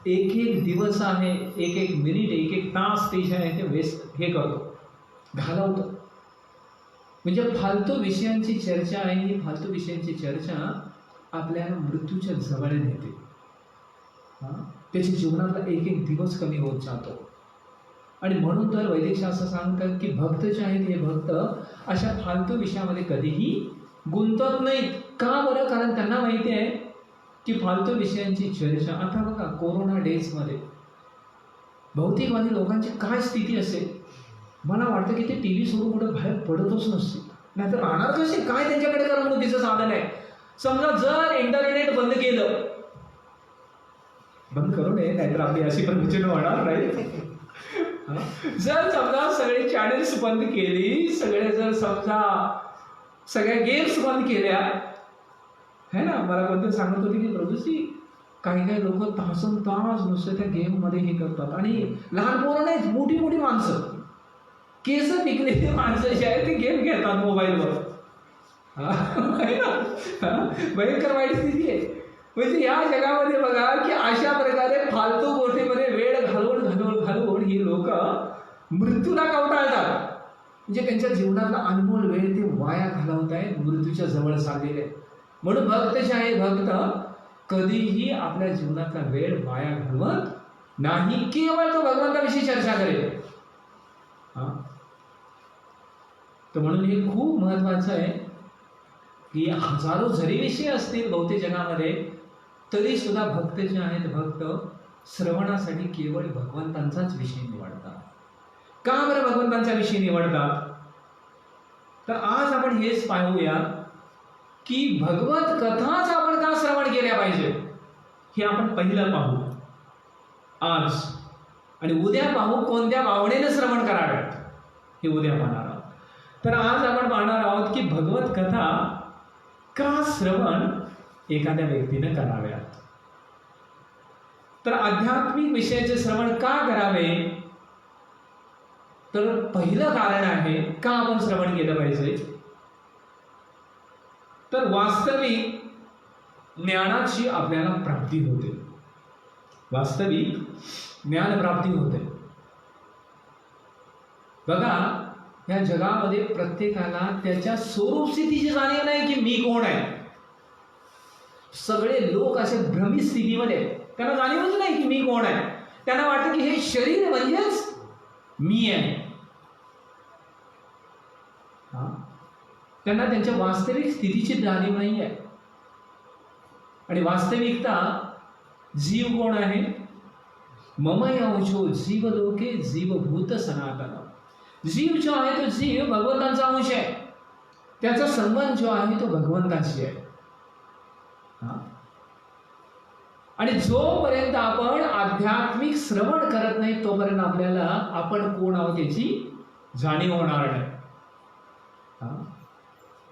एक दिवस आहे, एक मिनिट, एक तास ते जे आहे ते वेस्ट हे करतो, घालवतो. म्हणजे फालतू विषयांची चर्चा आहे, ही फालतू विषयांची चर्चा आपल्याला मृत्यूच्या जवळ नेते. त्याच्या जीवनातला एक दिवस कमी होत जातो. आणि म्हणून तर वैदिक शास्त्र सांगतात की भक्त जे आहेत हे भक्त अशा फालतू विषयामध्ये कधीही गुंतत नाहीत. का बरं? कारण त्यांना माहिती आहे की फालतू विषयांची चर्चा. आता बघा कोरोना डेजमध्ये भौतिकवादी लोकांची काय स्थिती असेल, मला वाटतं की ते टी व्ही सोडून कुठे बाहेर पडतच नसतील. नाहीतर राहणार कसे, काय त्यांच्याकडे करमणुकीचं साधन आहे. समजा जर इंटरनेट बंद केलं, बंद करू नये नाहीतर आपली अशी प्रवचनं होणार नाही. जर समजा सगळे चॅनेल्स बंद केली, सगळे जर समजा सगळ्या गेम्स बंद केल्या, है ना. मला कोणतं सांगत होते की प्रभूजी काही काही लोक तासन तास नुसतं त्या गेममध्ये हे करतात. आणि लहान पोरं नाहीत, मोठी मोठी माणसं, केस पिकलेली माणसं जे आहेत ते गेम खेळतात मोबाईलवर. भयंकर वाईट स्थिती आहे. म्हणजे या जगामध्ये बघा की अशा प्रकारे फालतू गोष्टीमध्ये वेळ घालवून ही लोक मृत्यूला कवटाळतात. म्हणजे त्यांच्या जीवनातला अनमोल वेळ ते वाया घालवत आहेत, मृत्यूच्या जवळ चाललेले. म्हणून भक्त जे आहे, भक्त कधीही आपल्या जीवनातला वेळ वाया घालवत नाही, केवळ तो भगवंताविषयी चर्चा करेल. तर म्हणून हे खूप महत्वाचं आहे की हजारो जरी विषय असतील भौतिक जगामध्ये, तरी सुद्धा भक्त जे आहेत, भक्त श्रवणासाठी केवळ भगवंतांचाच विषय निवडतात. का बरं भगवंतांचा विषय निवडतात? तर आज आपण हेच पाहूया की भगवत कथाच आपण का श्रवण केल्या पाहिजे, हे आपण पहिलं पाहू आज. आणि उद्या पाहू कोणत्या भावनेनं श्रवण कराव्यात, हे उद्या पाहणार आहोत. तर आज आपण पाहणार आहोत की भगवत कथा का श्रवण एखाद्या व्यक्तीने कराव्यात. तर आध्यात्मिक विषयाचे श्रवण का करावे, तर पहिलं कारण आहे का आपण श्रवण केलं पाहिजे, तर वास्तविक ज्ञानाची आपल्याला प्राप्ती होते. वास्तविक ज्ञान प्राप्ती होते. बघा या जगामध्ये प्रत्येकाला त्याच्या स्वरूप स्थितीची जाणीव नाही की मी कोण आहे. सगळे लोक असे भ्रमित स्थितीमध्ये, त्यांना जाणीवच नाही की मी कोण आहे. त्यांना वाटतं की हे शरीर म्हणजेच मी आहे. त्यांना त्यांच्या वास्तविक स्थितीची जाणीव नाही आहे. आणि वास्तविकता जीव कोण आहे, मम अंशो जीव लोके जीवभूत सनातन. जीव जो आहे तो जीव भगवंतांचा अंश आहे. त्याचा संबंध जो आहे तो भगवंताशी आहे. आणि जोपर्यंत आपण आध्यात्मिक श्रवण करत नाही तोपर्यंत आपल्याला आपण कोण आहोत याची जाणीव होणार नाही.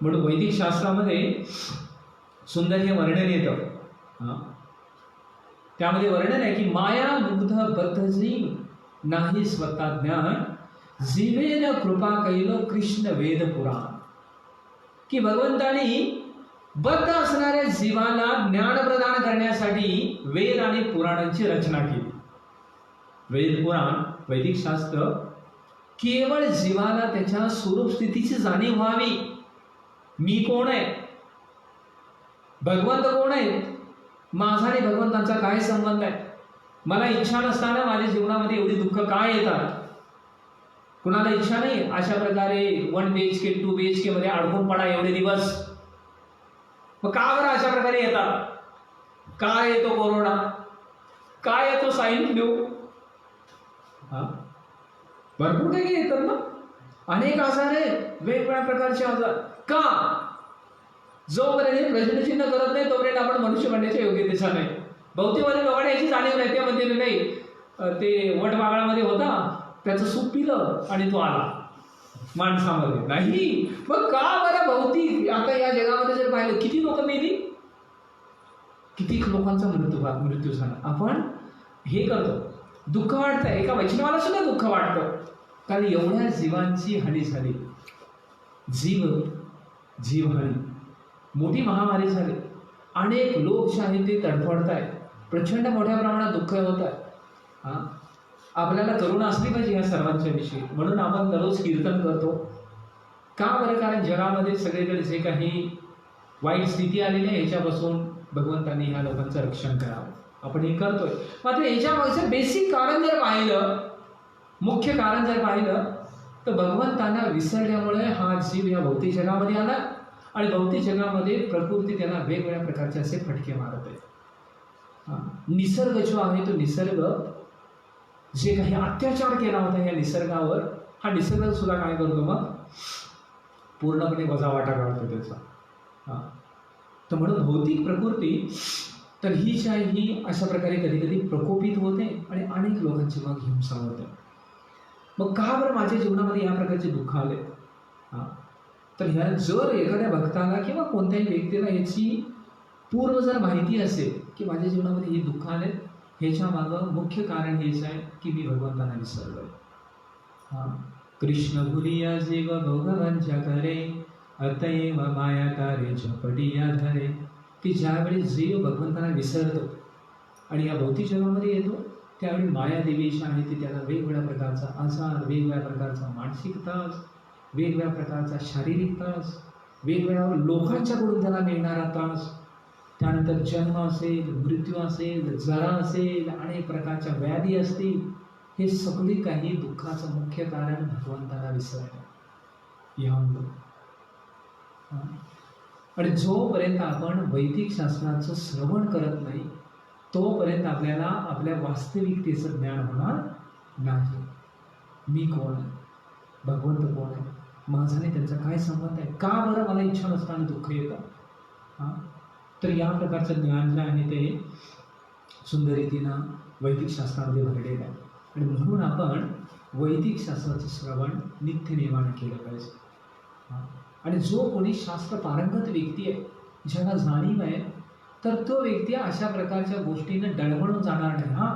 म्हणून वैदिक शास्त्रामध्ये सुंदर हे वर्णन येतं. त्यामध्ये वर्णन आहे की माया मुग्ध बद्ध जीव नाही स्वतः ज्ञान, जीवेन कृपा कैलो कृष्ण वेद पुराण. की भगवंतानी बद्ध असणाऱ्या जीवाला ज्ञान प्रदान करण्यासाठी वेद आणि पुराणांची रचना केली. वेद पुराण वैदिक शास्त्र केवळ जीवाला त्याच्या स्वरूप स्थितीची जाणीव व्हावी. मी कोण आहे, भगवंत कोण आहे, माझा आणि भगवंतांचा काय संबंध आहे, मला इच्छा नसताना माझ्या जीवनामध्ये एवढी दुःख काय येतात. कुणाला इच्छा नाही अशा प्रकारे 1 BHK 2 BHK मध्ये अडकून पडा एवढे दिवस. मग का बरं अशा प्रकारे येतात. काय येतो कोरोना, काय येतो स्वाईन फ्लू, भरपूर काही येतात ना, अनेक आजार आहेत, वेगवेगळ्या प्रकारचे आजार. का? जोपर्यंत प्रश्नचिन्ह करत नाही तोपर्यंत आपण मनुष्य बनण्याच्या योग्यतेचा नाही. बहुतेकवादी लोकांना याची जाणीव नाही. त्यामध्ये नाही ते वटवागळामध्ये होता, त्याचं सूप पिलं आणि तो आला माणसामध्ये नाही. मग का बरं भौतिक आता या जगामध्ये जर पाहिलं किती लोक मेली, किती लोकांचा मृत्यू झाला. आपण हे करतो, दुःख वाटतं. एका वैष्णवाला सुद्धा दुःख वाटतं कारण एवढ्या जीवांची हानी झाली. जीवहानी, मोठी महामारी झाली. अनेक लोक जे आहेत ते तडफडत आहेत, प्रचंड मोठ्या प्रमाणात दुःख होत आहे. आपल्याला करुणा असली पाहिजे या सर्वांच्या विषयी. म्हणून आपण दररोज कीर्तन करतो. का बरं? कारण जगामध्ये सगळीकडे जे काही वाईट स्थिती आलेली आहे याच्यापासून भगवंतांनी ह्या लोकांचं रक्षण करावं. आपण हे करतोय. मात्र याच्यामागचं बेसिक कारण जर पाहिलं, मुख्य कारण जर पाहिलं, तर भगवंतांना विसरल्यामुळे हा जीव या भौतिक जगामध्ये आला. आणि भौतिक जगामध्ये प्रकृती त्यांना वेगवेगळ्या प्रकारचे असे फटके मारत आहे. निसर्ग जो आहे तो निसर्ग जे काही अत्याचार केला होता या निसर्गावर, हा निसर्ग सुद्धा काय करतो मग पूर्णपणे वजावाटा काढतो त्याचा. तर म्हणून भौतिक प्रकृती तर ही जी आहे ही अशा प्रकारे कधी कधी प्रकोपित होते आणि अनेक लोकांची मग हिंसा होते. मग का बरं माझ्या जीवनामध्ये या प्रकारचे दुःख आले? तर ह्या जर एखाद्या भक्ताला किंवा कोणत्याही व्यक्तीला याची पूर्व जर माहिती असेल की माझ्या जीवनामध्ये हे दुःख आले, ह्याच्या मागं मुख्य कारण हेच आहे की मी भगवंतांना विसरलोय. कृष्ण भुलिया जीव भोगवांच्या करे, अतएव माया कार्य झपटिया धरे. की ज्यावेळी जीव भगवंतांना विसरतो आणि या भौतिक जगामध्ये येतो, त्यावेळी माया देवी जी आहे ती त्याला वेगवेगळ्या प्रकारचा आजार, वेगवेगळ्या प्रकारचा मानसिक त्रास, वेगवेगळ्या प्रकारचा शारीरिक त्रास, वेगवेगळ्या लोकांच्याकडून त्याला मिळणारा त्रास, त्यानंतर जन्म असेल, मृत्यू असेल, जरा असेल, अनेक प्रकारच्या व्याधी असतील, हे सगळी काही दुःखाचं मुख्य कारण भगवंताला विसरणे यामुळे. आणि जोपर्यंत आपण वैदिक शास्त्राचं श्रवण करत नाही तोपर्यंत आपल्याला आपल्या वास्तविकतेचं ज्ञान होणार नाही. मी कोण आहे, भगवंत कोण आहे, माझा आणि त्यांचा काय संबंध आहे, का बरं मला इच्छा नसताना दुःख येतं. तर या प्रकारचं ज्ञान जे आहे ते सुंदर रीतीनं वैदिक शास्त्रामध्ये भरलेलं आहे. आणि म्हणून आपण वैदिक शास्त्राचं श्रवण नित्य नेमानं केलं पाहिजे. आणि जो कोणी शास्त्र पारंगत व्यक्ती आहे, ज्याला जाणीव आहे, तर तो व्यक्ती अशा प्रकारच्या गोष्टीनं डळमळून जाणार नाही.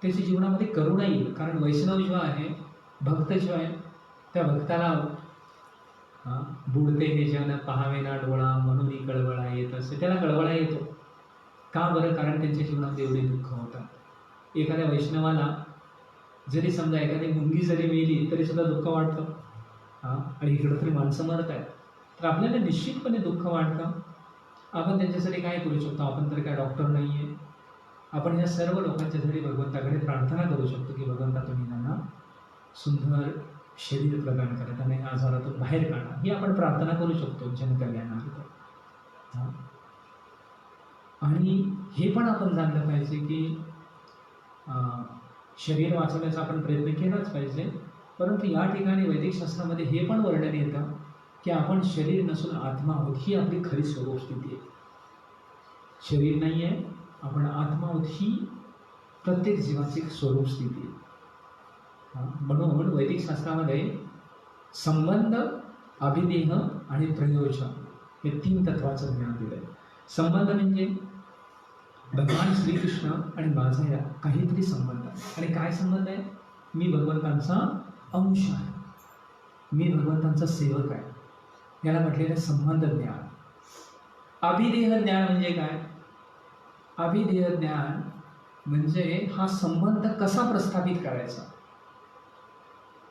त्याच्या जीवनामध्ये करुणा येईल. कारण वैष्णव जो आहे, भक्त जो आहे, त्या भक्ताला बुडते हे जन पहावे ना डोळा, म्हणून कळवळा येत असे, त्याला कळवळा येतो. का बरं? कारण त्यांच्या जीवनामध्ये एवढे दुःख होतात. एखाद्या वैष्णवाला जरी समजा एखादी मुंगी जरी मेली तरी सुद्धा दुःख वाटतं. आणि इकडं तरी माणसं मरत आहेत, तर आपल्याला निश्चितपणे दुःख वाटतं. आपण त्यांच्यासाठी काय करू शकतो? आपण तर काय डॉक्टर नाही आहे. आपण या सर्व लोकांच्यासाठी भगवंताकडे प्रार्थना करू शकतो की भगवंता तुम्ही त्यांना सुंदर शरीर प्रदान करा, त्यांना या आजारातून बाहेर काढा, ही आपण प्रार्थना करू शकतो जनकल्याणार्थ. आणि हे पण आपण जाणलं पाहिजे की शरीर वाचवण्याचा आपण प्रयत्न केलाच पाहिजे. परंतु या ठिकाणी वैदिक शास्त्रामध्ये हे पण वर्णन येतं की आपण शरीर नसून आत्मा आहोत, ही आपली खरी स्वरूप स्थिती आहे. शरीर नाही आहे, आपण आत्मा आहोत, ही प्रत्येक जीवाची स्वरूप स्थिती आहे. म्हणून वैदिक शास्त्रामध्ये संबंध, अभिदेह आणि प्रयोजन हे 3 तत्वाचं ज्ञान दिलं आहे. संबंध म्हणजे भगवान श्रीकृष्ण आणि माझा या काहीतरी संबंध आहे. आणि काय संबंध आहे? मी भगवंतांचा अंश आहे, मी भगवंतांचा सेवक आहे, याला म्हटलेलं संबंध ज्ञान. अभिदेह ज्ञान म्हणजे काय? अभिदेह ज्ञान म्हणजे हा संबंध कसा प्रस्थापित करायचा,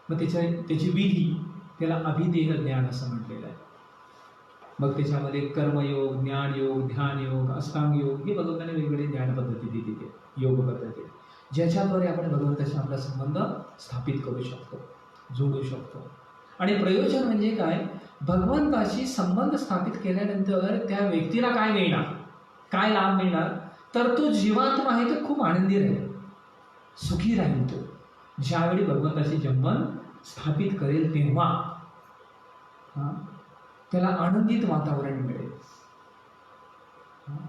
मग त्याची विधी, त्याला अभिदेह ज्ञान असं म्हटलेलं आहे. मग त्याच्यामध्ये कर्मयोग, ज्ञानयोग, ध्यानयोग, अष्टांगयोग, हे भगवंताने वेगवेगळे ज्ञान पद्धती दिली आहे, योग पद्धती, ज्याच्याद्वारे आपण भगवंताशी आपला संबंध स्थापित करू शकतो, जोडू शकतो. आणि प्रयोजन म्हणजे काय? भगवंताशी संबंध स्थापित केल्यानंतर त्या व्यक्तीला काय मिळणार, काय लाभ मिळणार? तर तो जीवात्मा आहे तो खूप आनंदी राहील, सुखी राहील. तो ज्यावेळी भगवंताशी संबंध स्थापित करेल तेव्हा त्याला आनंदित वातावरण मिळेल.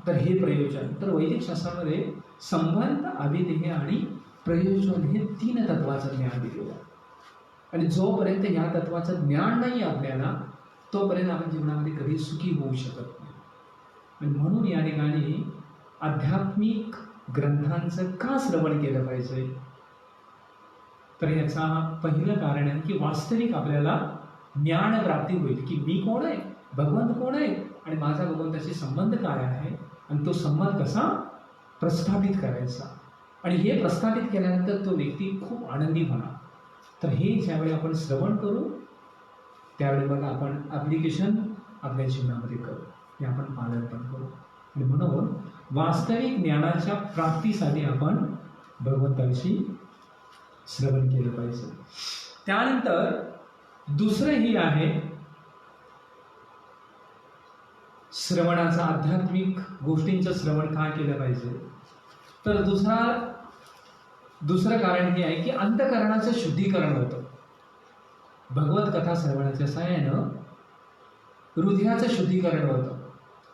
तर हे प्रयोजन. तर वैदिक शास्त्रामध्ये संबंध, अभिदेह आणि प्रयोजन हे 3 तत्वाचं ज्ञान दिलेलं आहे. आणि जोपर्यंत या तत्वाचं ज्ञान नाही आपल्याला, तोपर्यंत आपण जीवनामध्ये कधी सुखी होऊ शकत नाही. आणि म्हणून या ठिकाणी आध्यात्मिक ग्रंथांचं का श्रवण केलं पाहिजे? तर याचा पहिलं कारण आहे की वास्तविक आपल्याला ज्ञान प्राप्ती होईल की मी कोण आहे, भगवंत कोण आहे, आणि माझा भगवंताशी संबंध काय आहे, आणि तो संबंध कसा प्रस्थापित करायचा. आणि हे प्रस्थापित केल्यानंतर तो व्यक्ती खूप आनंदी होणार. तर हे ज्यावेळी आपण श्रवण करू त्यावेळी बघा आपण ॲप्लिकेशन आपल्या जीवनामध्ये करू, हे आपण पालन पण करू. आणि म्हणून वास्तविक ज्ञानाच्या प्राप्तीसाठी आपण भगवंताविषयी श्रवण केलं पाहिजे. त्यानंतर दुसरं हे आहे श्रवणाचा, आध्यात्मिक गोष्टींचं श्रवण का केलं पाहिजे? तर दुसरं कारण हे आहे की अंतःकरणाचं शुद्धीकरण होतं. भगवत कथा श्रवणाच्या साहाय्यानं हृदयाचं शुद्धीकरण होतं.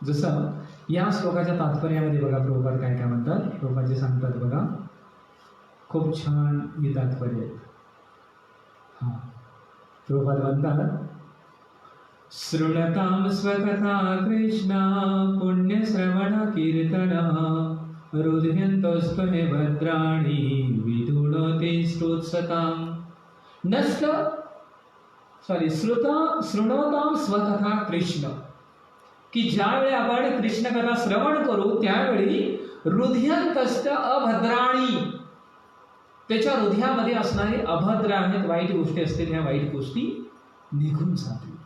जसं या श्लोकाच्या तात्पर्यामध्ये बघा प्रभुपाद काय काय म्हणतात. प्रभुपाद जे सांगतात बघा, खूप छान हे तात्पर्य आहे. हां, प्रभुपाद म्हणतात, शृणतां स्वकथा कृष्ण पुण्यश्रवण कीर्तन हृदयन्तोस्त्वमे भद्राणि विधुनोति स्तोत्सताम् शृणोतां स्वकथा कृष्ण, की ज्यावेळी आपण कृष्ण कथा श्रवण करू त्यावेळी हृदयंतस्थ अभद्राणी, त्याच्या हृदयामध्ये असणारे अभद्र आहेत, वाईट गोष्टी असतील, ह्या वाईट गोष्टी निघून जातील.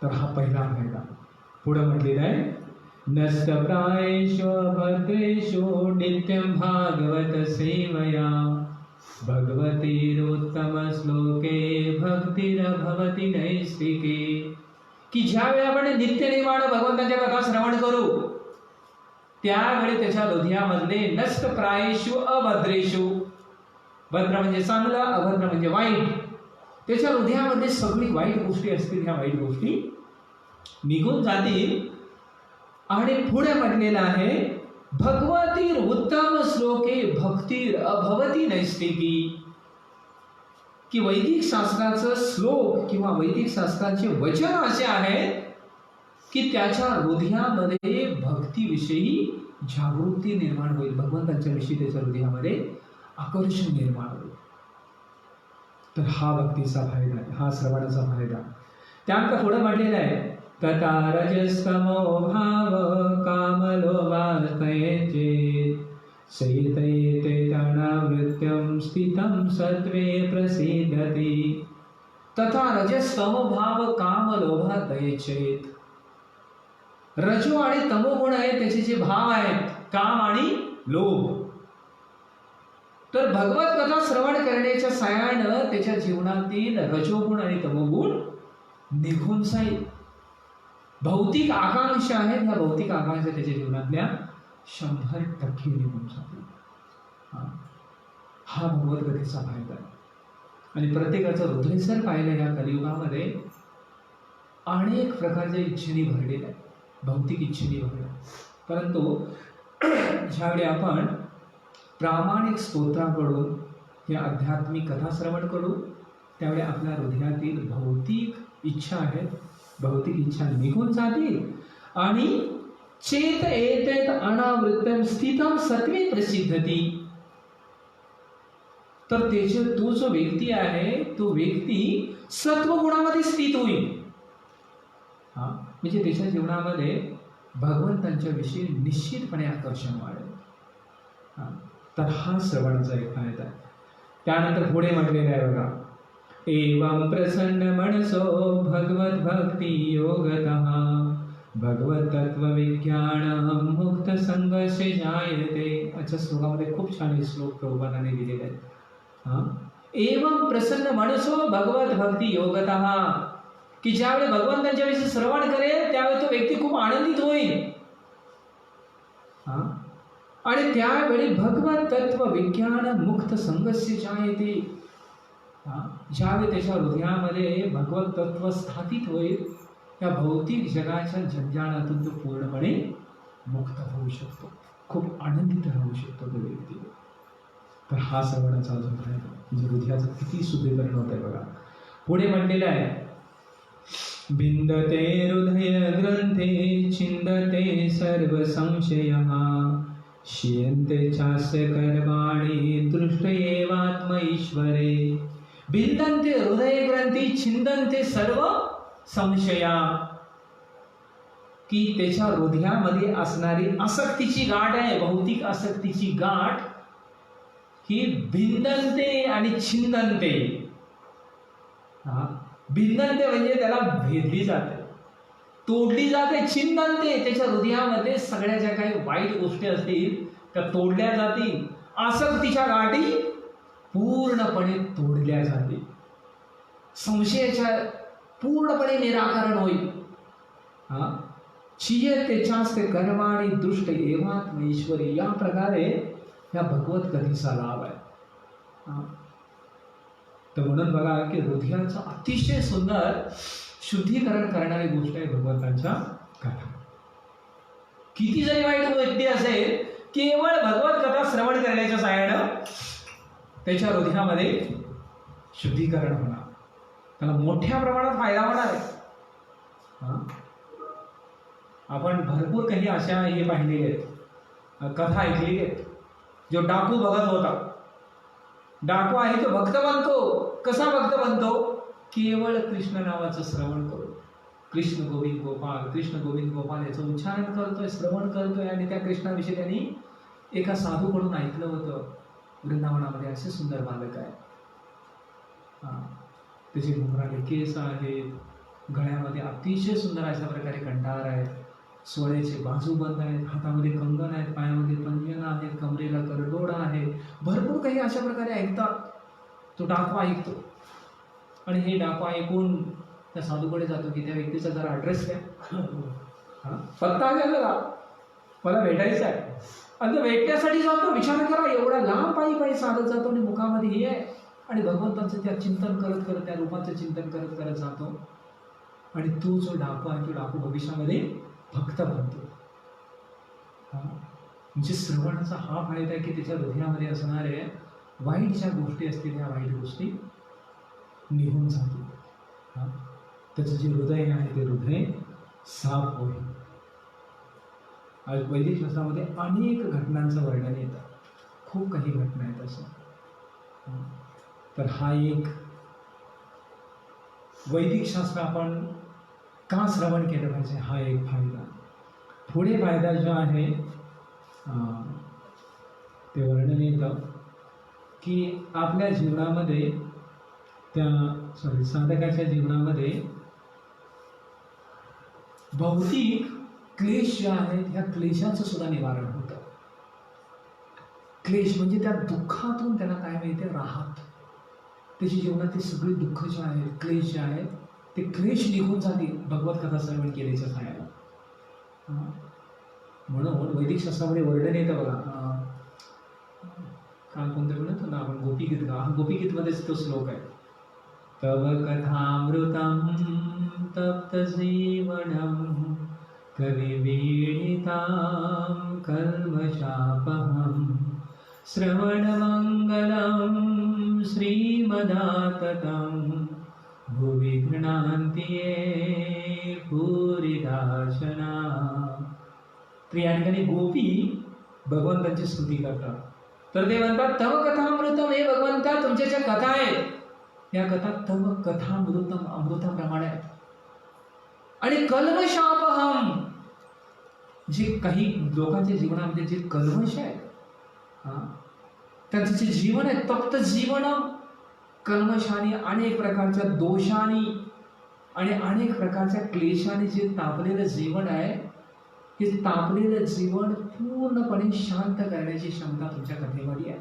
तर हा पहिला फायदा. पुढे म्हटलेला आहे, नष्टप्रायेषु अभद्रेषु नित्यं भागवत सेवया भगवतीरोत्तम श्लोके भक्तिरभवति नैष्टिके, की ज्यावेळी आपण नित्यनिर्माण भगवंताच्या कथा श्रवण करू त्यावेळी त्याच्या हृदयामधले नष्टप्रायेषु अभद्रेषु, भद्र म्हणजे चांगलं, अभद्र म्हणजे वाईट, त्याच्या हृदयामध्ये सगळी वाईट गोष्टी असतील, ह्या वाईट गोष्टी निघून जातील. आणि पुढे म्हटलेलं आहे, भगवतीर उत्तम श्लोके भक्तीर अभवती नैष्टिकी, की वैदिक शास्त्राचं श्लोक किंवा वैदिक शास्त्राचे वचन असे आहेत की त्याच्या हृदयामध्ये भक्तीविषयी जागृती निर्माण होईल, भगवंताच्या विषयी त्याच्या हृदयामध्ये आकर्षण निर्माण होईल. तर हा भक्तीचा फायदा आहे, हा श्रवणाचा फायदा. त्यानंतर पुढे म्हटलेलं आहे, तथा रजस्तमो भाव कामलोभास्तये चेत् सहितयेते तणावृत्त्यं स्थितं सत्त्वे प्रसीदति. तथा रजस्तमो भाव कामलोभास्तये चेत्, रजो आणि तमोगुण आहे त्याचे जे भाव आहेत, काम आणि लोभ, तर भगवत कथा श्रवण करण्याच्या साहाय्यानं त्याच्या जीवनातील रजोगुण आणि तमोगुण निघून जाईल. भौतिक आकांक्षा आहेत, ह्या भौतिक आकांक्षा त्याच्या जीवनातल्या 100% निघून जातील. हा भगवत कथेचा फायदा आहे. आणि प्रत्येकाचं हृदय जर पाहिलं या कलियुगामध्ये अनेक प्रकारच्या इच्छेने भरलेल्या आहेत, भौतिक इच्छेने भरलेल्या. परंतु ज्यावेळी आपण प्रामाणिक स्तोत्राकडून या आध्यात्मिक कथा श्रवण करू त्यावेळी आपल्या हृदयातील भौतिक इच्छा आहेत, भौतिक इच्छा निघून जातील. आणि चेत एतेत अनावृत्तम स्थितम सत्वे प्रसिद्धती, तर तो जो व्यक्ती आहे तो व्यक्ती सत्वगुणामध्ये स्थित होईल. म्हणजे त्याच्या जीवनामध्ये भगवंतांच्या विषयी निश्चितपणे आकर्षण वाढेल. तर हा श्रवणाचा एक फायदा आहे. त्यानंतर पुढे म्हटलेलं आहे बघा, एवं प्रसन्न मनसो भगवत भक्ती योगतः भगवत तत्व विज्ञान मुक्त संघर्षे जायते. अच्छा, श्लोकामध्ये खूप छान हे श्लोक प्रभुपादांनी दिलेले आहेत. एवं प्रसन्न मनसो भगवत भक्ती योगतः, की ज्यावेळी भगवंतांच्या विषयी श्रवण करेल त्यावेळी तो व्यक्ती खूप आनंदित होईल. आणि त्यावेळी भगवत तत्व विज्ञान मुक्त संघर्षे जायते, ज्यावेळी त्याच्या हृदयामध्ये भगवत तत्व स्थापित होईल त्या भौतिक जगाच्या जंजाळातून तो पूर्णपणे मुक्त होऊ शकतो, खूप आनंदित राहू शकतो तो व्यक्ती. तर हा श्रवणाचा अजून फायदा, म्हणजे हृदयाचं किती शुद्धीकरण होत आहे बघा. पुढे म्हटलेलं आहे, भिंदते हृदय ग्रंथे छिंदते सर्व संशयः शियन्ते चास्य कर्माणि दृष्ट एवात्म ईश्वरे. भिंदन्ते हृदय ग्रंथी छिंदन्ते सर्व संशया, की त्याच्या हृदयामध्ये असणारी आसक्तीची गाठ आहे, भौतिक आसक्तीची गाठ ही भिंदन्ते आणि छिंदन्ते. भिंदन्ते म्हणजे त्याला भेदली जाते, तोडली जाते. छिंदन्ते त्याच्या हृदयामध्ये सगळ्या ज्या काही वाईट गोष्टी असतील त्या तोडल्या जातील. आसक्तीच्या गाठी पूर्णपणे तोडल्या जातील. संशयाच्या पूर्णपणे निराकरण होईल. चियते चास्ते कर्माणि दृष्ट एवात्मेश्वरी, या प्रकारे या भगवत कथेचा लाभ आहे. हा. तर म्हणून बघा की हृदयाचं अतिशय सुंदर शुद्धीकरण करणारी गोष्ट आहे भगवंतांच्या कथा. किती जरी वाईट व्यक्ती असेल, केवळ भगवत कथा श्रवण करण्याच्या साहाय्यानं त्याच्या हृदयामध्ये शुद्धीकरण होणार, त्याला मोठ्या प्रमाणात फायदा होणार आहे. हा. आपण भरपूर काही अशा हे पाहिलेले आहेत, कथा ऐकलेली आहेत. जो डाकू बघत होता, डाकू आहे तो भक्त बनतो. कसा भक्त बनतो? केवळ कृष्ण नावाचं श्रवण करू. कृष्ण गोविंद गोपाल, कृष्ण गोविंद गोपाल याचं उच्चारण करतोय, श्रवण करतोय. आणि त्या कृष्णाविषयी त्यांनी एका साधूकडून ऐकलं होतं, वृंदावनामध्ये असे सुंदर बालक आहे, त्याचे घुंगराळे केस आहेत, गळ्यामध्ये अतिशय सुंदर अशा प्रकारे कंठार आहेत, सोन्याचे बाजूबंद आहेत, हातामध्ये कंगन आहेत, पायामध्ये पंजन आहेत, कमरेला करडोळा आहे. भरपूर काही अशा प्रकारे ऐकतात. तो डाकू ऐकतो आणि हे डाकू ऐकून त्या साधूकडे जातो की त्या व्यक्तीचा जरा ॲड्रेस द्या, पत्ता द्या जरा, मला भेटायचं आहे. आणि तो भेटण्यासाठी जातो. विचार करा, एवढा लांब पायी चालत जातो आणि मुखामध्ये हे आहे आणि भगवंतांचं त्या चिंतन करत करत, त्या रूपाचं चिंतन करत करत जातो. आणि तो जो डाकू आहे, तो डाकू भविष्यामध्ये भक्त बनतो. म्हणजे श्रवणाचा हा फायदा आहे की त्याच्या हृदयामध्ये असणारे वाईट ज्या गोष्टी असतील, त्या वाईट गोष्टी निघून जातील. त्याचं जे हृदय आहे ते हृदय साफ होईल. वैदिक शास्त्रामध्ये अनेक घटनांचं वर्णन येतं, खूप काही घटना आहेत असं. तर हा एक वैदिक शास्त्र आपण का श्रवण केलं पाहिजे, हा एक फायदा. पुढे फायदा जो आहे ते वर्णन येतं की आपल्या जीवनामध्ये, साधकाच्या जीवनामध्ये भौतिक क्लेश जे आहेत, ह्या क्लेशाचं सुद्धा निवारण होतं. क्लेश म्हणजे त्या दुःखातून त्याला काय मिळते, राहत. त्याच्या जीवनातील सगळे दुःख जे आहेत, क्लेश जे आहेत, ते क्लेश निघून जातील भगवत कथा श्रवण केल्याच्या सहाय्याने. म्हणून वैदिक शास्त्रामध्ये वर्णन येतं बघा, काल कोणतं म्हणतो ना आपण, गोपीगीत गा. गोपीगीत मध्येच तो श्लोक आहे, तव कथामृतं तप्त जीवनम कविवीडितां कल्मषापहं श्रवणमङ्गलं श्रीमदाततं भुवि गृह्णान्ति ये भूरिदाशना. तर या ठिकाणी गोपी भगवंतांची स्तुती करतात. तर ते म्हणतात, तव कथामृतम, हे भगवंता तुमच्या ज्या कथा आहेत, या कथा तव कथामृतम, अमृताप्रमाणे आहेत. आणि कल्मषापहम, जे काही लोकांच्या जीवनामध्ये जे कल्मष आहेत, त्यांचं जे जीवन आहे, तप्त जीवन, कल्मशाने, अनेक प्रकारच्या दोषांनी आणि अनेक प्रकारच्या क्लेशाने जे तापलेलं जीवन आहे, हे तापलेलं जीवन पूर्णपणे शांत करण्याची क्षमता तुमच्या कथेमध्ये आहे.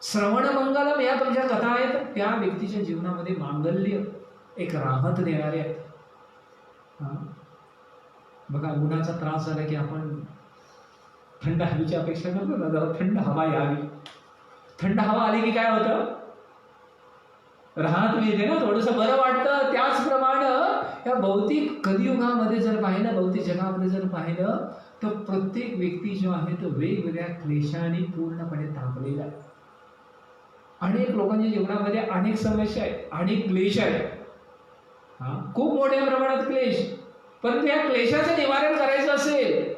श्रवण मंगलम, या तुमच्या कथा आहेत, त्या व्यक्तीच्या जीवनामध्ये मांगल्य, एक राहत देणारे आहेत. बघा, उन्हाचा त्रास झाला की आपण थंड हवेची अपेक्षा करतो ना, जरा थंड हवा यावी. थंड हवा आली की काय होतं, राहत मिळते ना, थोडंसं बरं वाटतं. त्याचप्रमाणे या भौतिक कलियुगामध्ये जर पाहिलं, भौतिक जगामध्ये जर पाहिलं, तर प्रत्येक व्यक्ती जो आहे तो वेगवेगळ्या क्लेशाने पूर्णपणे तापलेला आहे. अनेक लोकांच्या जीवनामध्ये अनेक समस्या आहेत, अनेक क्लेश आहेत, खूप मोठ्या प्रमाणात क्लेश. परंतु या क्लेशाचं निवारण करायचं असेल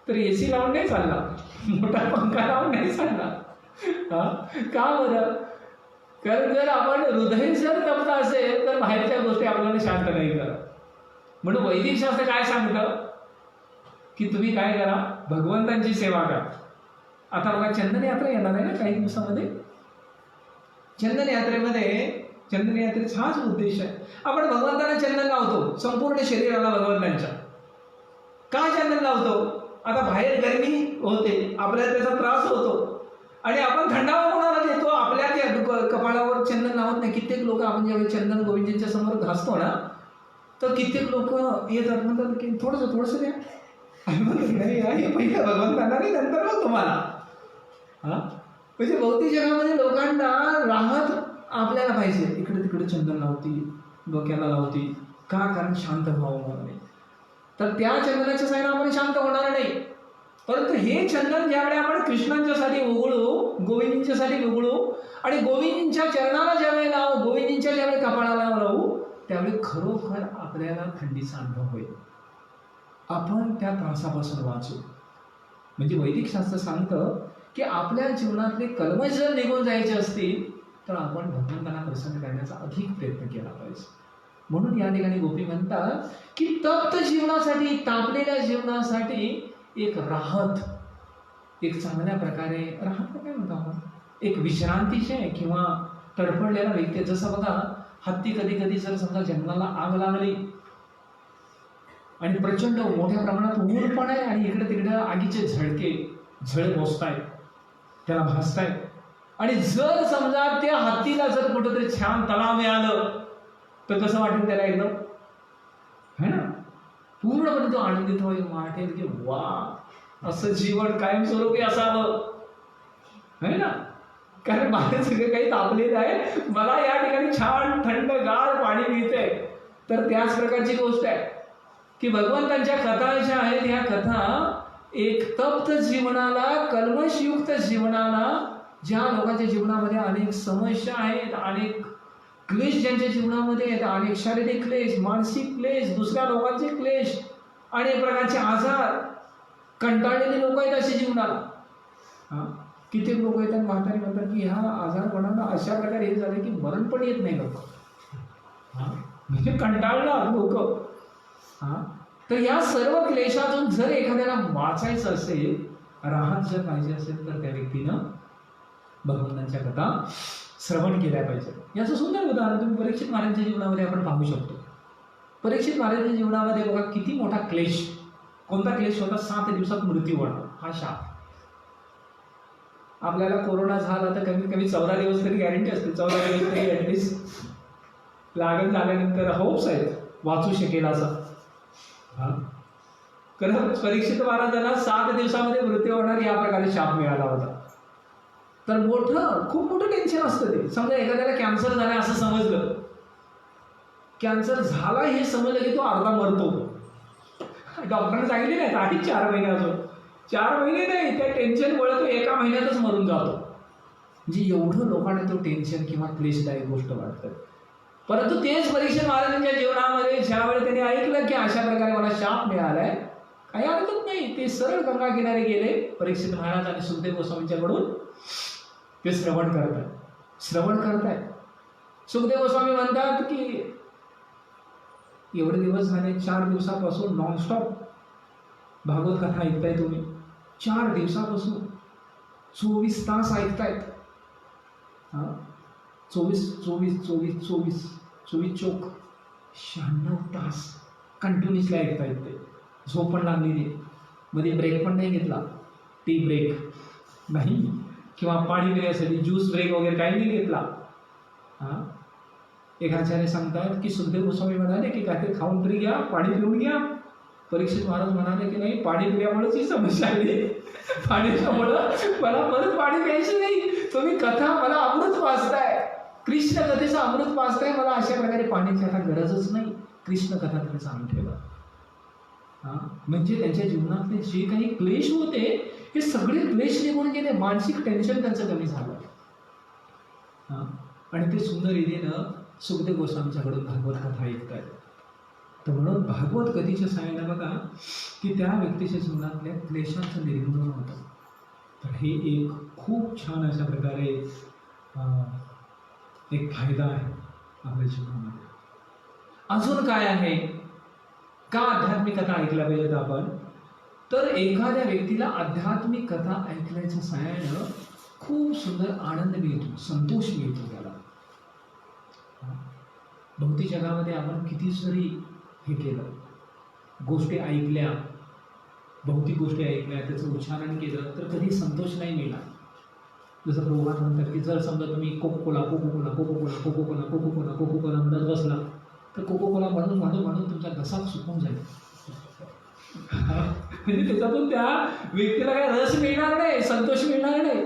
तर एसी लावून नाही चालणार, मोठा पंखा लावून नाही चालणार. का बरं? कारण जर आपण हृदय जर तप्त असेल तर बाहेरच्या गोष्टी आपल्याला शांत नाही करत. म्हणून वैदिक शास्त्र काय सांगतं की तुम्ही काय करा, भगवंतांची सेवा करा. आता बघा, चंदन यात्रा येणार आहे ना काही दिवसामध्ये. चंदन यात्रेमध्ये, चंदन यात्रेचा हाच उद्देश आहे, आपण भगवंतांना चंदन लावतो संपूर्ण शरीराला भगवंतांच्या. का चंदन लावतो? आता बाहेर गरमी होते, आपल्याला त्याचा त्रास होतो आणि आपण थंडावा कोणाला देतो? आपल्या कपाळावर चंदन लावत नाही. कित्येक लोक आपण ज्यावेळी चंदन गोविंदांच्या समोर घासतो ना, तर कित्येक लोक येतात म्हणतात की थोडंसं द्या. आणि म्हणतात नाही हे पहिलं भगवंतांना नाही नंतर मग तुम्हाला. हा म्हणजे भौतिक जगामध्ये लोकांना राहत आपल्याला पाहिजे. इकडे तिकडे चंदन लावती, डोक्याला लावती, का? कारण शांत व्हावं म्हणून. तर त्या चंदनाच्या साईने आपण शांत होणार नाही. परंतु हे चंदन ज्यावेळी आपण कृष्णांच्यासाठी उघडू, गोविंदांच्यासाठी उघडू आणि गोविंदांच्या चरणाला ज्यावेळी लावू, गोविंदांच्या ज्यावेळी कपाळाला लावू, त्यावेळी खरोखर आपल्याला थंडीचा अनुभव होईल. आपण त्या त्रासापासून वाचू. म्हणजे वैदिक शास्त्र सांगतं की आपल्या जीवनातले कल्मश जर निघून जायचे असतील तर आपण भगवंतांना प्रसन्न करण्याचा अधिक प्रयत्न केला पाहिजे. म्हणून या ठिकाणी गोपी म्हणतात की तप्त जीवनासाठी, तापलेल्या जीवनासाठी एक राहत, एक चांगल्या प्रकारे राहत काय म्हणतो आपण, एक विश्रांतीचे किंवा तडफडलेला व्यक्ती. जसं बघा हत्ती कधी कधी जर समजा जंगलाला आग लागली आणि प्रचंड मोठ्या प्रमाणात ऊन पण आहे आणि इकडे तिकडे आगीचे झळ पोचतायत, त्याला भासतायत. आणि जर समजा त्या हत्तीला जर कुठंतरी छान तलाव मिळालं तर कसं वाटेल त्याला एकदम, है ना? पूर्णपणे तो आनंदित होईल, वाटेल की वा असं जीवन कायमस्वरूपी असावं, है ना? कारण बाहेर सगळं काही तापलेलं आहे, मला या ठिकाणी छान थंडगार पाणी मिळतंय. तर त्याच प्रकारची गोष्ट आहे की भगवंतांच्या कथा ज्या आहेत ह्या कथा एक तप्त जीवनाला, कल्मशयुक्त जीवनाला, ज्या लोकांच्या जीवनामध्ये अनेक समस्या आहेत, अनेक क्लेश ज्यांच्या जीवनामध्ये आहेत, अनेक शारीरिक क्लेश, मानसिक क्लेश, दुसऱ्या लोकांचे क्लेश, अनेक प्रकारचे आजार, कंटाळलेले लोक आहेत असे जीवनाला. हा कित्येक लोक येतात म्हातारे म्हणतात की ह्या आजारपणाला अशा प्रकारे हे झाले की मरण पण येत नाही लोक. हा म्हणजे कंटाळणार लोक. हा तर या सर्व क्लेशातून जर एखाद्याला वाचायचं असेल, राहत जर पाहिजे असेल तर त्या व्यक्तीनं भगवंतांच्या कथा श्रवण केल्या पाहिजे. याचं सुंदर उदाहरण तुम्ही परीक्षित महाराजांच्या जीवनामध्ये आपण पाहू शकतो. परीक्षित महाराजांच्या जीवनामध्ये बघा किती मोठा क्लेश. कोणता क्लेश होता? 7 दिवसात मृत्यू होणं हा शाप. आपल्याला कोरोना झाला तर कमीत कमी 14 दिवस तरी गॅरंटी असते, 14 दिवस तरी ॲटलिस्ट लागण झाल्यानंतर होप्स आहेत वाचू शकेल असं. हा कारण परीक्षित महाराजांना 7 दिवसामध्ये मृत्यू होणार या प्रकारे शाप मिळाला होता. तर खूप मोठं टेन्शन असतं ते. समजा एखाद्याला कॅन्सर झाला असं समजलं, कॅन्सर झाला हे समजलं की तो अर्धा मरतो. डॉक्टरने सांगितले नाही आधी 4 महिने अजून 4 महिने नाही, त्या टेन्शनमुळे तो 1 महिन्यातच मरून जातो. म्हणजे एवढं लोकांना तो टेन्शन किंवा क्लेशदायक गोष्ट वाटतं. परंतु तेच परीक्षित महाराजांच्या जीवनामध्ये ज्यावेळी त्यांनी ऐकलं की अशा प्रकारे मला शाप मिळालाय, काही हरकत नाही, ते सरळ गंगा किनारे गेले. परीक्षित महाराज आणि सुखदेव गोस्वामींच्याकडून ते श्रवण करतायत. सुखदेव गोस्वामी म्हणतात की एवढे दिवस झाले, 4 दिवसापासून नॉनस्टॉप भागवत कथा ऐकताय तुम्ही. 4 दिवसापासून 24 तास ऐकतायत. हा 24 चोक 96 तास कंटिन्युअसली ऐकतायत ते. झोप पण लागली नाही, मध्ये ब्रेक पण नाही घेतला, टी ब्रेक नाही किंवा पाणी पिण्यासाठी ज्यूस ब्रेक वगैरे काही नाही घेतला. हा एक आचार्य सांगतात की सुखदेव गोस्वामी म्हणाले की काहीतरी खाऊन तरी घ्या, पाणी पिऊन घ्या. परीक्षित महाराज म्हणाले की नाही, पाणी पिल्यामुळेच ही समस्या आली, पाण्याच्यामुळं मला परत पाणी प्यायचं नाही. तुम्ही कथा मला अमृत वाचताय, कृष्ण कथेचं अमृत वाचताय, मला अशा प्रकारे पाण्याची आता गरजच नाही, कृष्ण कथा तुम्ही सांगून ठेवा. हा म्हणजे त्यांच्या जीवनातले जे काही क्लेश होते हे सगळे क्लेश निघून गेले, मानसिक टेन्शन त्यांचं कमी झालं. हा आणि ते सुंदर रीतीनं सुखदेव गोस्वामीच्याकडून भागवत कथा ऐकतात. तर म्हणून भागवत कथेच्या साहाय्याने बघा की त्या व्यक्तीच्या जीवनातल्या क्लेशांचं निर्मूलन होतं. तर हे एक खूप छान अशा प्रकारे एक फायदा आहे आपल्या जीवनामध्ये. अजून काय आहे? का आध्यात्मिक कथा ऐकल्या पाहिजेत आपण? तर एखाद्या व्यक्तीला आध्यात्मिक कथा ऐकल्याच्या साहाय्यानं खूप सुंदर आनंद मिळतो, संतोष मिळतो त्याला. भौतिक जगामध्ये आपण किती जरी हे केलं, गोष्टी ऐकल्या, भौतिक गोष्टी ऐकल्या, त्याचं उच्चारण केलं तर कधी संतोष नाही मिळणार. जसं प्रभुपाद म्हणतात की जर समजा तुम्ही कोको कोला म्हणत बसला तर कोको कोला म्हणून म्हणून म्हणून तुमचा घसा सुकून जाईल. म्हणजे त्याच्यातून त्या व्यक्तीला काही रस मिळणार नाही, संतोष मिळणार नाही.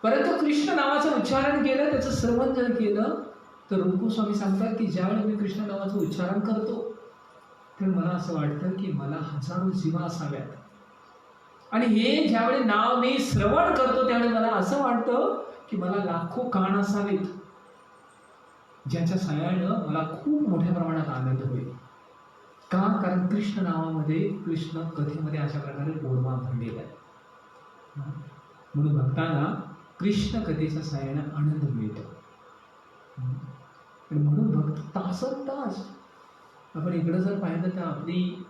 परंतु कृष्ण नावाचं उच्चारण केलं, त्याचं श्रवण जर केलं तर रूप स्वामी सांगतात की ज्यावेळी मी कृष्ण नावाचं उच्चारण करतो तर मला असं वाटतं की मला हजारो जीवा असाव्यात. आणि हे ज्यावेळी नाव मी श्रवण करतो त्यावेळी मला असं वाटतं की मला लाखो कान असावेत, ज्याच्या साहाय्यानं मला खूप मोठ्या प्रमाणात आनंद होईल. का? कारण कृष्ण नावामध्ये, कृष्ण कथेमध्ये अशा प्रकारे गोडवा भरलेला आहे. म्हणून भक्तांना कृष्ण कथेच्या साहाय्यानं आनंद मिळतो. आणि म्हणून भक्त तासन तास आपण इकडं जर पाहिलं तर आपली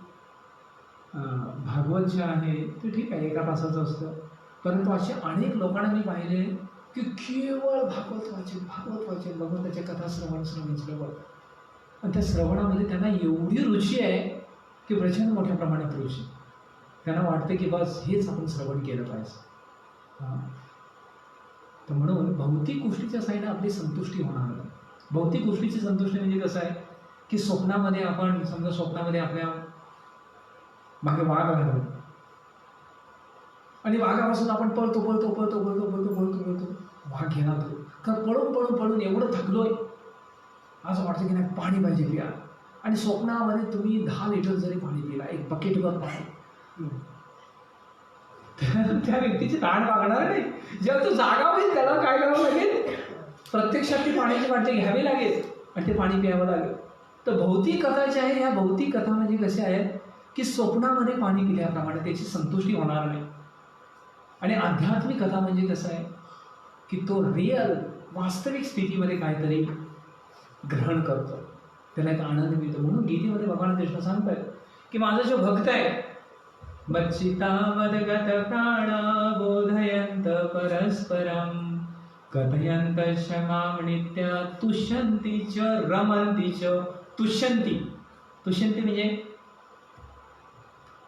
भागवत जे आहे ते ठीक आहे 1 तासाचं असतं, परंतु असे अनेक लोकांना मी पाहिले की केवळ भागवत वाचेल भगवंताच्या कथा श्रवण. आणि त्या श्रवणामध्ये त्यांना एवढी रुची आहे की प्रचंड मोठ्या प्रमाणात रुची. त्यांना वाटतं की बस हेच आपण श्रवण केलं पाहिजे. तर म्हणून भौतिक गोष्टीच्या साईडनं आपली संतुष्टी होणार नाही. भौतिक गोष्टीची संतुष्टी म्हणजे कसं आहे की स्वप्नामध्ये आपण समजा स्वप्नामध्ये आपल्या मागे वाघ आला आणि वाघापासून आपण पळतो वाघ घेणार होतो. का पळून एवढं थकलोय, असं वाटतं की नाही पाणी पाहिजे पिया. आणि स्वप्नामध्ये तुम्ही 10 लिटर जरी पाणी पिला, 1 बकेटभर पाणी, त्या व्यक्तीची ताण लागणार नाही. जेव्हा तो जागा होईल त्याला काय करावं लागेल, प्रत्यक्षात ती पाण्याची बाटली घ्यावी लागेल आणि ते पाणी प्यावं लागेल. तर भौतिक कथा जी आहे, ह्या भौतिक कथा म्हणजे कशा आहेत की स्वप्नामध्ये पाणी पिल्याप्रमाणे त्याची संतुष्टी होणार नाही. आणि आध्यात्मिक कथा म्हणजे कसं आहे की तो रिअल वास्तविक स्थितीमध्ये काहीतरी ग्रहण करतो, त्याला एक आनंद मिळतो. म्हणून गीतेमध्ये भगवान कृष्ण सांगतात की माझा जो भक्त आहे, मच्चितावदगत प्राणा बोधयंत परस्परम कथयंत क्षमां नित्य तुष्यन्ति च रमन्ति च. तुष्यन्ति म्हणजे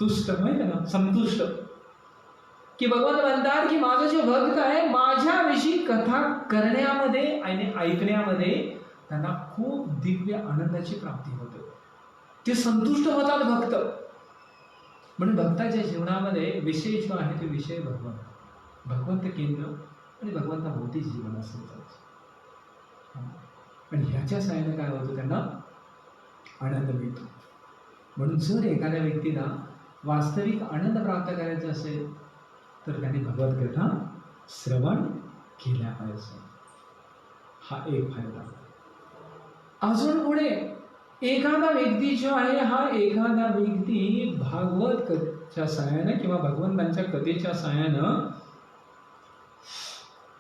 तुष्ट, माहिती आहे ना, संतुष्ट. की भगवान म्हणतात की माझा जो भक्त आहे माझ्याविषयी कथा करण्यामध्ये आणि ऐकण्यामध्ये त्यांना खूप दिव्य आनंदाची प्राप्ती होते, ते संतुष्ट होतात भक्त. म्हणून भक्ताच्या जीवनामध्ये विषय जो आहे ते विषय भगवंत केंद्र आणि भगवंताभोवती जीवन असेल. आणि ह्याच्या साहाय्याने काय होतं, त्यांना आनंद मिळतो. म्हणून जर एखाद्या व्यक्तीला वास्तविक आनंद प्राप्त करायचा असेल तर त्याने भगवद्गीता श्रवण केल्या पाहिजे. हा एक फायदा. अजून पुढे एखादा व्यक्ती जो आहे, हा एखादा व्यक्ती भागवतच्या साहाय्यानं किंवा भगवंतांच्या कथेच्या साहाय्यानं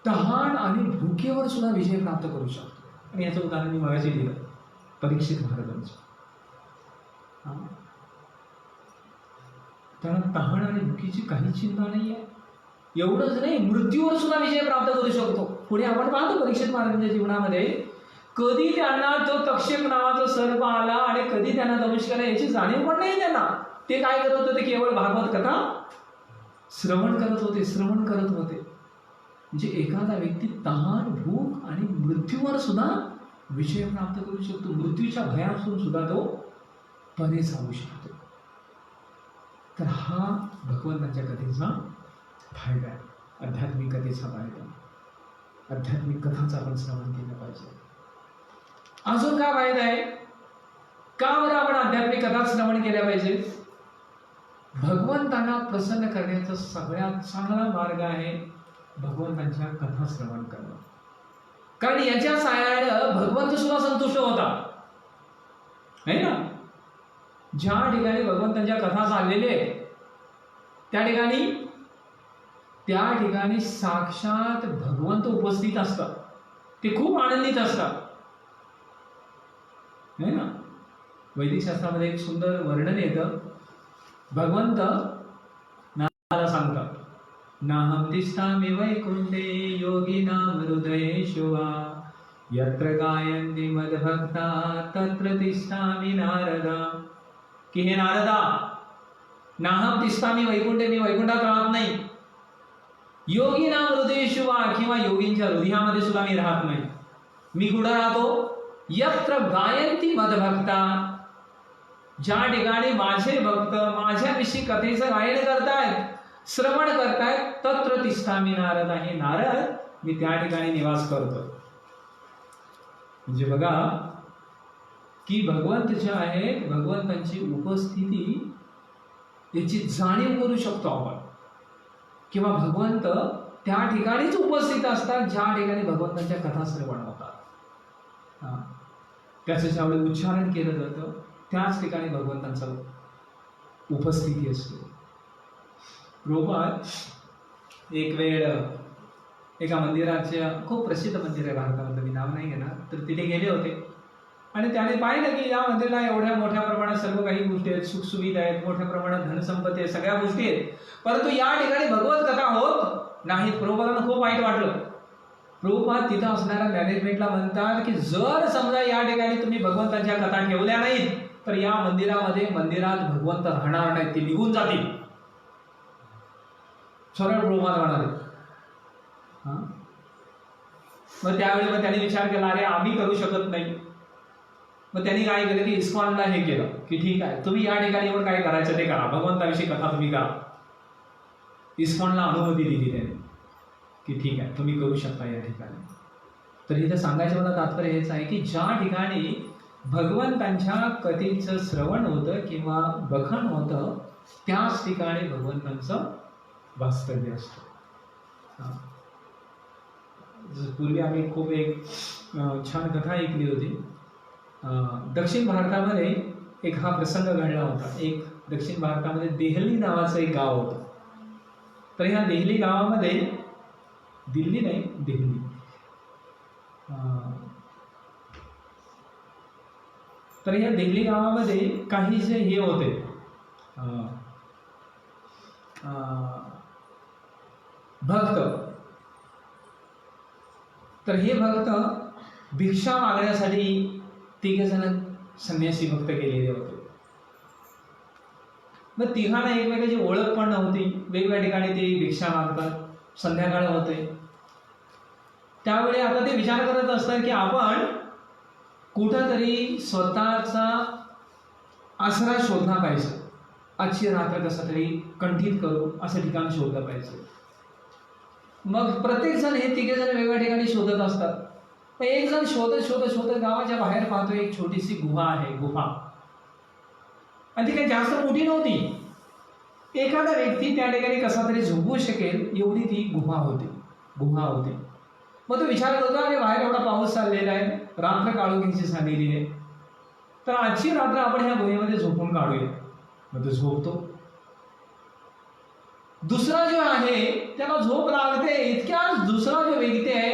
तहान आणि भुकेवर सुद्धा विजय प्राप्त करू शकतो. आणि याचं उदाहरण मी मगाशी दिलं, परीक्षित महाराजांचं. त्यांना तहान आणि भुकीची काही चिंता नाही आहे. एवढंच नाही, मृत्यूवर सुद्धा विजय प्राप्त करू शकतो. पुढे आपण पाहतो परीक्षित महाराजांच्या जीवनामध्ये कधी त्यांना तो तक्षक नावाचा सर्प आला आणि कधी त्यांना दंश केला याची जाणीव पण नाही त्यांना. ते काय करत होते, केवळ भागवत कथा श्रवण करत होते. म्हणजे एखादा व्यक्ती तहान, भूक आणि मृत्यूवर सुद्धा विजय प्राप्त करू शकतो. मृत्यूच्या भयापासून सुद्धा तो परे जाऊ शकतो. तर हा भगवंताच्या कथेचा फायदा आहे, आध्यात्मिक कथेचा फायदा. आध्यात्मिक कथांचं आपण श्रवण केलं पाहिजे. अजून काय फायदा आहे, का बरं आपण आध्यात्मिक कथा श्रवण केल्या पाहिजे? भगवंतांना प्रसन्न करण्याचा सगळ्यात चांगला मार्ग आहे भगवंतांच्या कथा श्रवण करणं. कारण याच्या साहाय्यानं भगवंत सुद्धा संतुष्ट होता, है ना. ज्या ठिकाणी भगवंतांच्या कथा चाललेल्या आहेत त्या ठिकाणी साक्षात भगवंत उपस्थित असतात, ते खूप आनंदित असतात, है ना. वैदिक शास्त्रामध्ये एक सुंदर वर्णन येतं. भगवंत नारदाला सांगतात, नाहं तिष्ठामि वैकुंठे योगिनां हृदयेषु वा यत्र गायन्ति मद्भक्ता तत्र तिष्ठामि नारदा. की हे नारदा, नाहं तिष्ठामि वैकुंठे, मी वैकुंठात राहत नाही. योगिनां हृदयेषु वा, किंवा योगींच्या हृदयामध्ये सुद्धा मी राहत नाही. मी कुठं राहतो, यत्र गायंती मदभक्ता, ज्या ठिकाणी माझे भक्त माझ्याविषयी कथेचं गायन करतायत, श्रवण करतायत, तत्र तिष्ठामी नारद आहे. नारद, मी त्या ठिकाणी निवास करतो. म्हणजे बघा की भगवंत जे आहे, भगवंतांची उपस्थिती याची जाणीव करू शकतो आपण, किंवा भगवंत त्या ठिकाणीच उपस्थित असतात ज्या ठिकाणी भगवंतांच्या कथा श्रवण होतात. त्याचं ज्यावेळी उच्चारण केलं जातं त्याच ठिकाणी भगवंतांचा उपस्थिती असते. प्रभुपाद एक वेळ एका मंदिराच्या, खूप प्रसिद्ध मंदिर आहे भारतामध्ये, मी नाव नाही घेणार, तर तिथे गेले होते आणि त्याने पाहिलं की या मंदिराला एवढ्या मोठ्या प्रमाणात सर्व काही गोष्टी आहेत, सुखसुविधा आहेत, मोठ्या प्रमाणात धनसंपत्ती आहे, सगळ्या गोष्टी आहेत, परंतु या ठिकाणी भगवत कथा होत नाहीत. प्रभुपादांना खूप वाईट वाटलं. प्रभुपाद तिथं असणाऱ्या मॅनेजमेंटला म्हणतात की जर समजा या ठिकाणी तुम्ही भगवंतांच्या कथा ठेवल्या नाहीत तर या मंदिरात भगवंत राहणार नाहीत, ते निघून जातील. सरळ प्रभुपाद म्हणाले. मग त्यावेळी मग त्यांनी विचार केला, अरे आम्ही करू शकत नाही. मग त्यांनी काय केलं की इस्कॉनला हे केलं की ठीक आहे, तुम्ही या ठिकाणी येऊन काय करायचं ते करा, भगवंताविषयी कथा तुम्ही करा. इस्कॉनला अनुमती दिली त्यांनी की ठीक आहे, तुम्ही करू शकता या ठिकाणी. तर इथं सांगायचं मला तात्पर्य हेच आहे की ज्या ठिकाणी भगवंतांच्या कथेचं श्रवण होतं किंवा बखण होतं त्याच ठिकाणी भगवंतांचं वास्तव्य असतं. पूर्वी आम्ही खूप एक छान कथा ऐकली होती. दक्षिण भारतामध्ये एक हा प्रसंग घडला होता. एक दक्षिण भारतामध्ये देहली नावाचं एक गाव होतं. तर ह्या देहली गावामध्ये, दिल्ली नाही देहली, तर या देहली गावामध्ये काही जे हे होते भक्त, तर हे भक्त भिक्षा मागण्यासाठी तिघे जण संन्यासी भक्त गेलेले होते. मग तिघांना एकमेकांची ओळख पण नव्हती, वेगवेगळ्या ठिकाणी ते भिक्षा मागतात, संध्याकाळ होते. त्यावेळी आता ते विचार करत असतात की आपण कुठंतरी स्वतःचा आसरा शोधला पाहिजे, आजची रात्र कसं तरी कंठित करू असं ठिकाण शोधलं पाहिजे. मग प्रत्येक जण हे तिघे जण वेगवेगळ्या ठिकाणी शोधत असतात. मग एक जण शोधत गावाच्या बाहेर पाहतो एक छोटीशी गुहा आहे, गुहा, आणि ती काही जास्त मोठी नव्हती. एखादा व्यक्ती त्या ठिकाणी कसा तरी झोपू शकेल एवढी ती गुहा होती. मग तो विचार करतो, अरे बाहेर एवढा पाऊस चाललेला आहे, रात्र काढून घ्यायची झालेली आहे, तर आजची रात्र आपण ह्या गुहेमध्ये झोपून काढूया. मग तो झोपतो. दुसरा जो आहे त्याला झोप लागते, इतक्यात दुसरा जो व्यक्ती आहे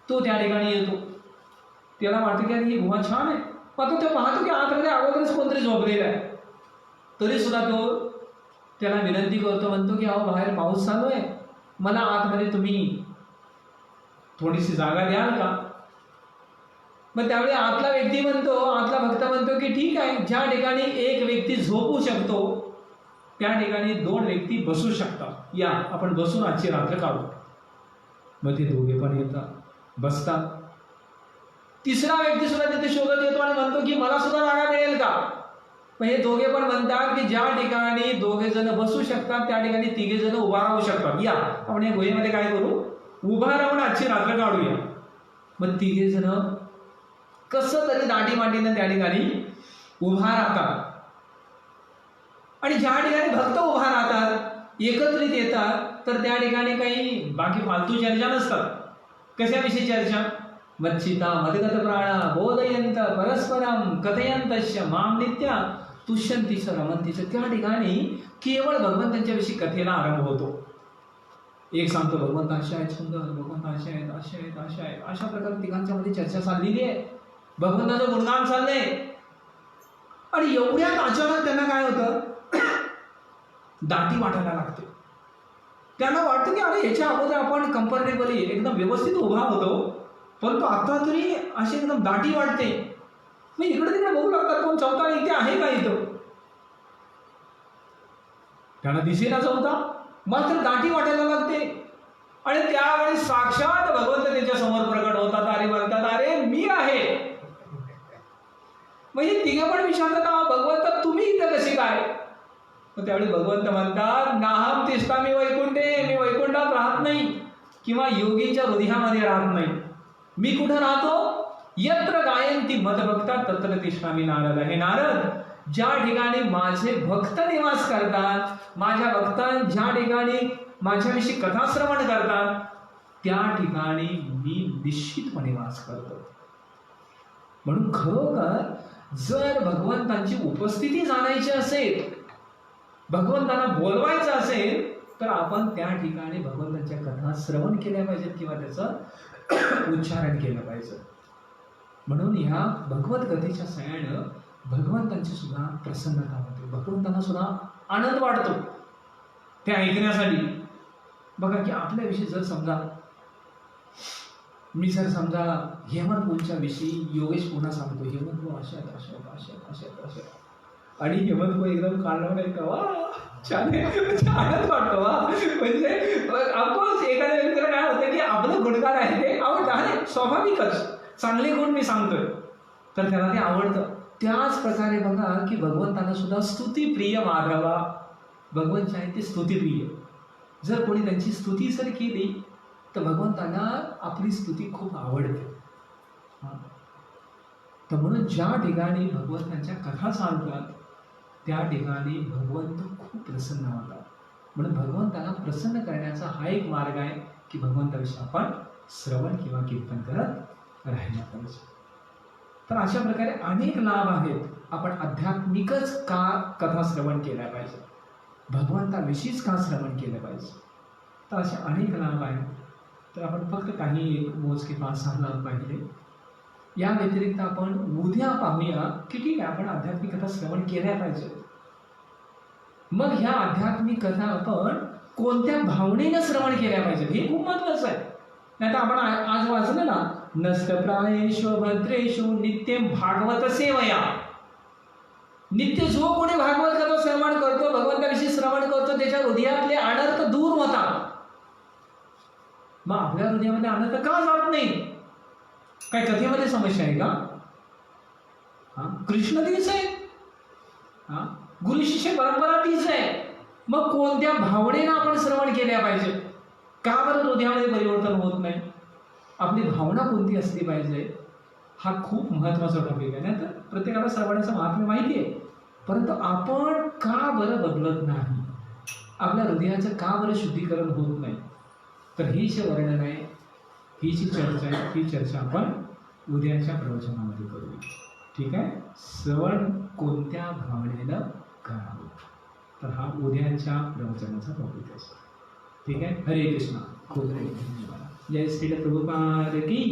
तो त्या ठिकाणी येतो. त्याला वाटतं की अरे ही गुहा छान आहे, पण तो पाहतो की आतमध्ये अगोदरच कोणतरी झोपलेला आहे. तरी सुद्धा तो त्याला विनंती करतो, म्हणतो की अहो बाहेर पाऊस चालू आहे, मला आतमध्ये तुम्ही थोडीशी जागा द्याल का? मग त्यावेळी आतला भक्त म्हणतो की ठीक आहे, ज्या ठिकाणी एक व्यक्ती झोपू शकतो त्या ठिकाणी दोन व्यक्ती बसू शकतात, या आपण बसून आजची रात्र काढू. मग ते दोघे पण येतात, बसतात. तिसरा व्यक्ती सुद्धा तिथे शोधत येतो आणि म्हणतो की मला सुद्धा जागा मिळेल का? मग हे दोघे पण म्हणतात की ज्या ठिकाणी दोघे जण बसू शकतात त्या ठिकाणी तिघे जण उभा राहू शकतात, या आपण या गुहेमध्ये काय करू, उभा राहून आजची रात्र काढूया. मग तिघे जण कसं तरी दाटी मांडीनं त्या ठिकाणी उभा राहतात. आणि ज्या ठिकाणी भक्त उभा राहतात, एकत्रित येतात, तर त्या ठिकाणी काही बाकी फालतू चर्चा नसतात. कशाविषयी चर्चा? मच्चिता मदगत प्राणा बोधयंत परस्परम कथयंतश्च माम नित्या तुष्यंतीच रमंतीच. त्या ठिकाणी केवळ भगवंतांच्या विषयी कथेला आरंभ होतो. एक सांगतो भगवंत असे आहेत सुंदर, भगवंत असे आहेत, असे आहेत, असे आहेत, अशा प्रकारे तिघांच्या मध्ये चर्चा चाललेली आहे, भगवंताचं गुणगान चाललंय. आणि एवढ्यात अचानक त्यांना काय होतं, दाटी वाटायला लागते. त्यांना वाटतं की अरे ह्याच्या अगोदर आपण कम्फर्टेबली एकदम व्यवस्थित उभा होतो, परंतु आता तरी अशी एकदम दाटी वाटते. मग इकडे तिकडे बघू लागतात, कोण चौथा इथे आहे का इथं, त्यांना दिसेना चौथा, मात्र दाटी वाटायला लागते. आणि त्यावेळी साक्षात भगवंत त्यांच्या समोर प्रकट होतात. अरे म्हणतात, अरे मी आहे, म्हणजे तिघे पण विचारतात "अहो भगवंत तुम्ही इथं कसे काय?" मग त्यावेळी भगवंत म्हणतात "नाहम तिष्ठामि वैकुंठे, मी वैकुंठात राहत नाही किंवा योगीच्या हृदयामध्ये राहत नाही. मी कुठं राहतो? यत्र गायन्ति मदभक्ता तत्र तिष्ठामि नारद." हे नारद, ज्या ठिकाणी माझे भक्त निवास करतात, माझ्या भक्तां ज्या ठिकाणी माझ्याविषयी कथा श्रवण करतात, त्या ठिकाणी मी निश्चितपणे वास करतो. म्हणून खरोखर जर भगवंतांची उपस्थिती जाणायची असेल, भगवंतांना बोलवायचं असेल, तर आपण त्या ठिकाणी भगवंतांच्या कथा श्रवण केल्या पाहिजेत किंवा त्याचं उच्चारण केलं पाहिजे. म्हणून ह्या भगवत गीतेच्या सहाय्यानं भगवंतांची सुद्धा प्रसन्नता होते, भगवंतांना सुद्धा आनंद वाटतो ते ऐकण्यासाठी. बघा की आपल्याविषयी जर समजा मी जर समजा हेमंतपूरच्या विषयी योगेश पुन्हा सांगतो, हेमंतपूर अशा आणि हेमंतपूर एकदम काढला नाही का, वा छान आहे, छानच वाटतो वा. म्हणजे आपण एखाद्या व्यक्तीला काय होतं की आपलं गुणगान आहे ते आवडतं, अरे स्वाभाविकच चांगले गुण मी सांगतोय तर त्याला ते आवडतं. त्याच प्रकारे बघा की भगवंतांना सुद्धा स्तुतीप्रिय माधवा, भगवंत जे आहे ते स्तुतीप्रिय. जर कोणी त्यांची स्तुती जर केली तर भगवंतांना आपली स्तुती खूप आवडते. तर म्हणून ज्या ठिकाणी भगवंतांच्या कथा चालतात त्या ठिकाणी भगवंत खूप प्रसन्न होतात. म्हणून भगवंतांना प्रसन्न करण्याचा हा एक मार्ग आहे की भगवंताविषयी आपण श्रवण किंवा कीर्तन करत राहिला पाहिजे. तर अशा प्रकारे अनेक लाभ आहेत. आपण आध्यात्मिकच का कथा श्रवण केल्या पाहिजे, भगवंताविषयीच का श्रवण केलं पाहिजे, तर असे अनेक लाभ आहेत. तर आपण फक्त काही मोजके 5-6 लाभ पाहिले. या व्यतिरिक्त आपण उद्या पाहूया की ठीक आहे आपण आध्यात्मिक कथा श्रवण केल्या पाहिजे. मग ह्या आध्यात्मिक कथा आपण कोणत्या भावनेनं श्रवण केल्या पाहिजे हे खूप महत्वाचं आहे. नाही तर आपण आज वाचलं ना, नष्टप्रायेषु भद्रेषु नित्यं भागवत सेवया. नित्य जो कोणी भागवत कथा श्रवण करतो, भगवंताविषयी श्रवण करतो, त्याच्या हृदयातले अनर्थ दूर होतात. मग आपल्या हृदयामध्ये अनर्थ का जात नाही? काय कथेमध्ये समस्या आहे का? कृष्ण तीच आहे, गुरु शिष्य परंपरा तीच आहे. मग कोणत्या भावनेनं आपण श्रवण केल्या पाहिजे? का बरं हृदयामध्ये परिवर्तन होत नाही? आपली भावना कोणती असली पाहिजे हा खूप महत्त्वाचा टॉपिक आहे. नाही तर प्रत्येकाला श्रवणाचं महात्म्य माहिती आहे, परंतु आपण का बरं बदलत नाही, आपल्या हृदयाचं का बरं शुद्धीकरण होत नाही? तर ही जे वर्णन आहे, ही जी चर्चा आहे, ही चर्चा आपण उद्याच्या प्रवचनामध्ये करूया. ठीक आहे. श्रवण कोणत्या भावनेनं करावं, तर हा उद्याच्या प्रवचनाचा टॉपिक आहे. ठीक आहे. हरे कृष्णा. खूप धन्यवाद. जय श्री प्रभुपाद की,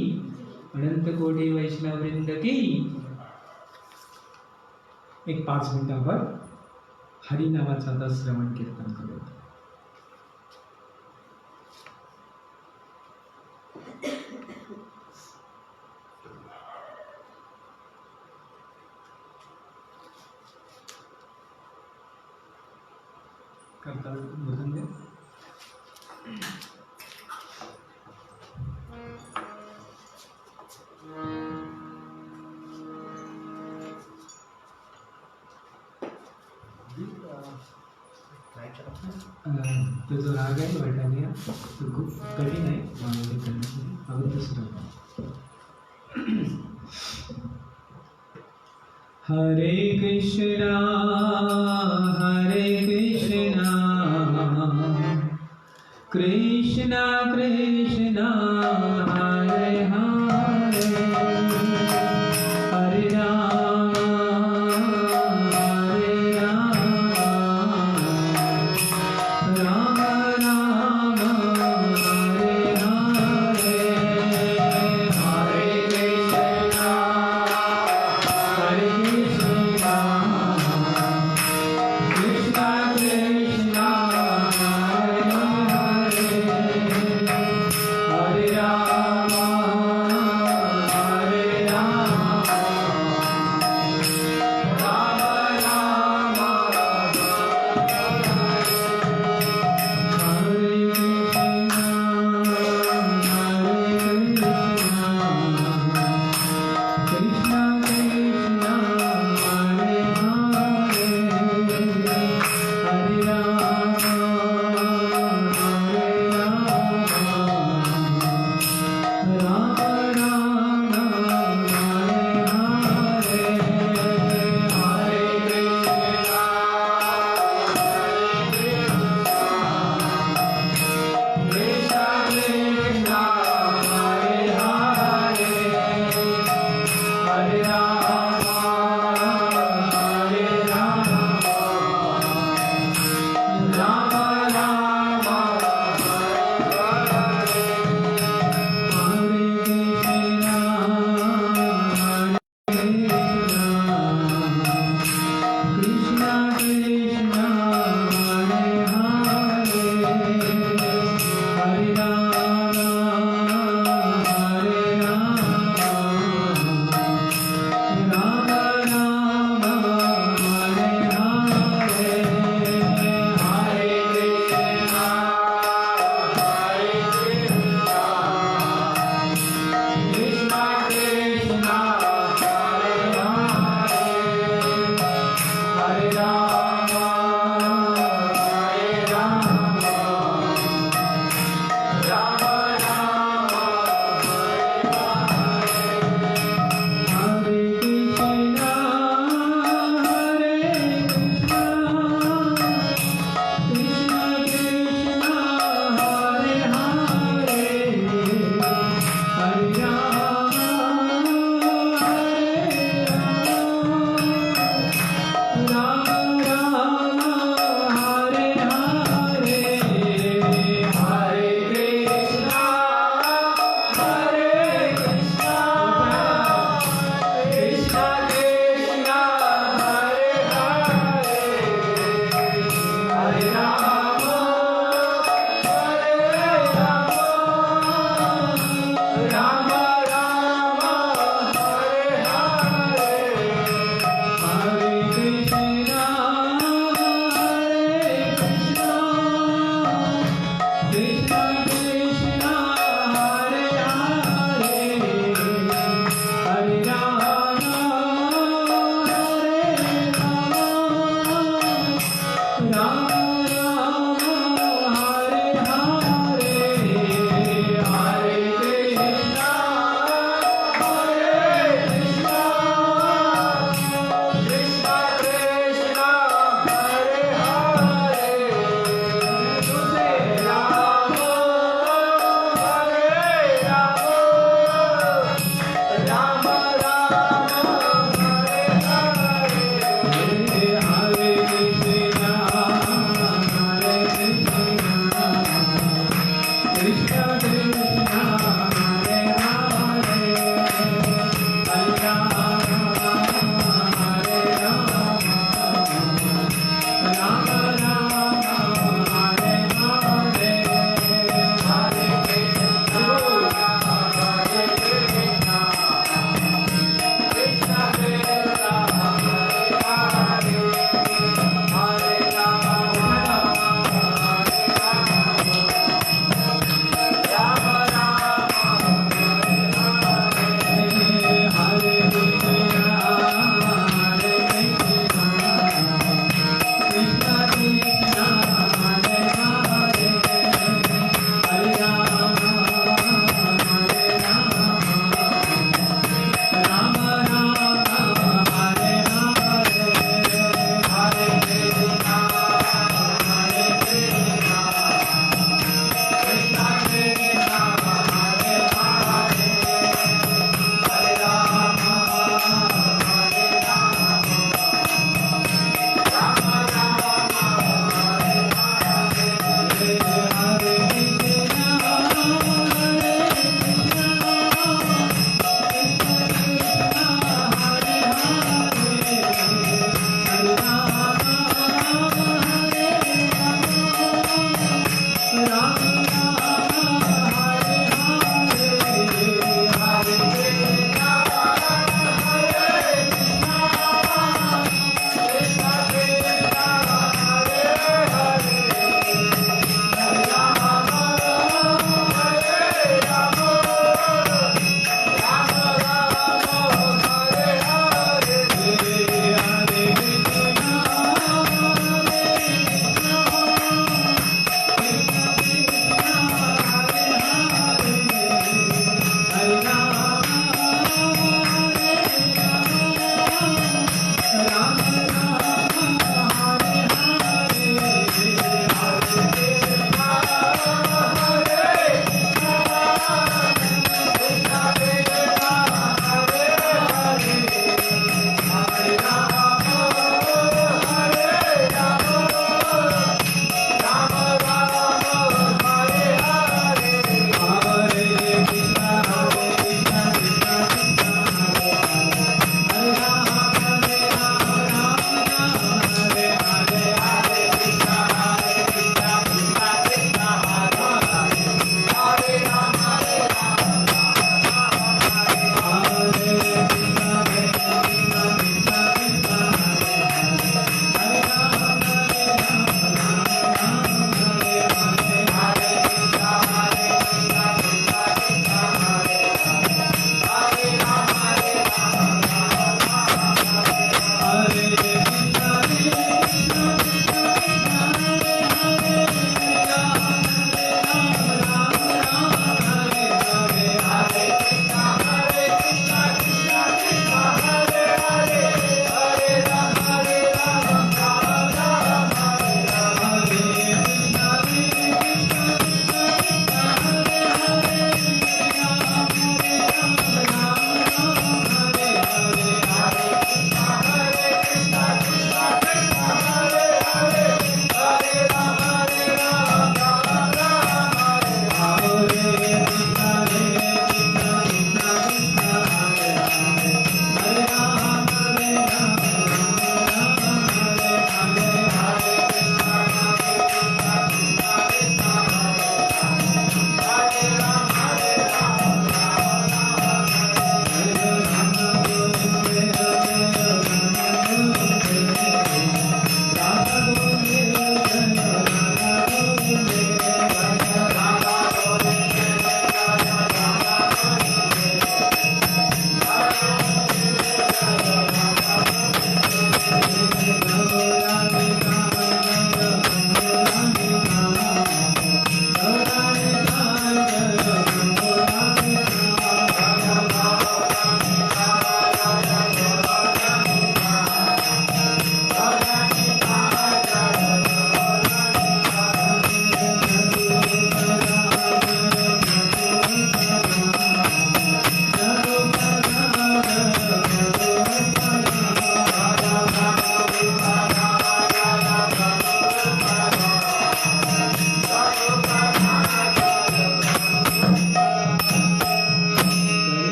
अनंत कोटी वैष्णव वृंद की. एक 5 मिनिट आपण हरिनामाचा आता श्रवण कीर्तन करूया. करता बोलून दे. तो जो राग आहे वैठानिया तो खूप कठीण आहे मानवी करण्यासाठी, अवश्य सुद्धा. हरे कृष्णा कृष्णा कृष्णा हरे हरे, हरे राम हरे राम, राम राम हरे हरे, हरे कृष्णा कृष्णा कृष्णा हरे हरे, हरे राम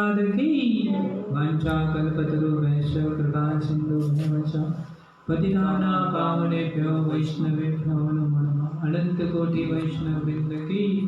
प्रभुपाद की वांछा कल्पतरुभ्यश्च कृपा सिन्धुभ्यः च पतितानां पावनेभ्यो वैष्णवेभ्यो नमो नमः। अनंत कोटि वैष्णव वृंद की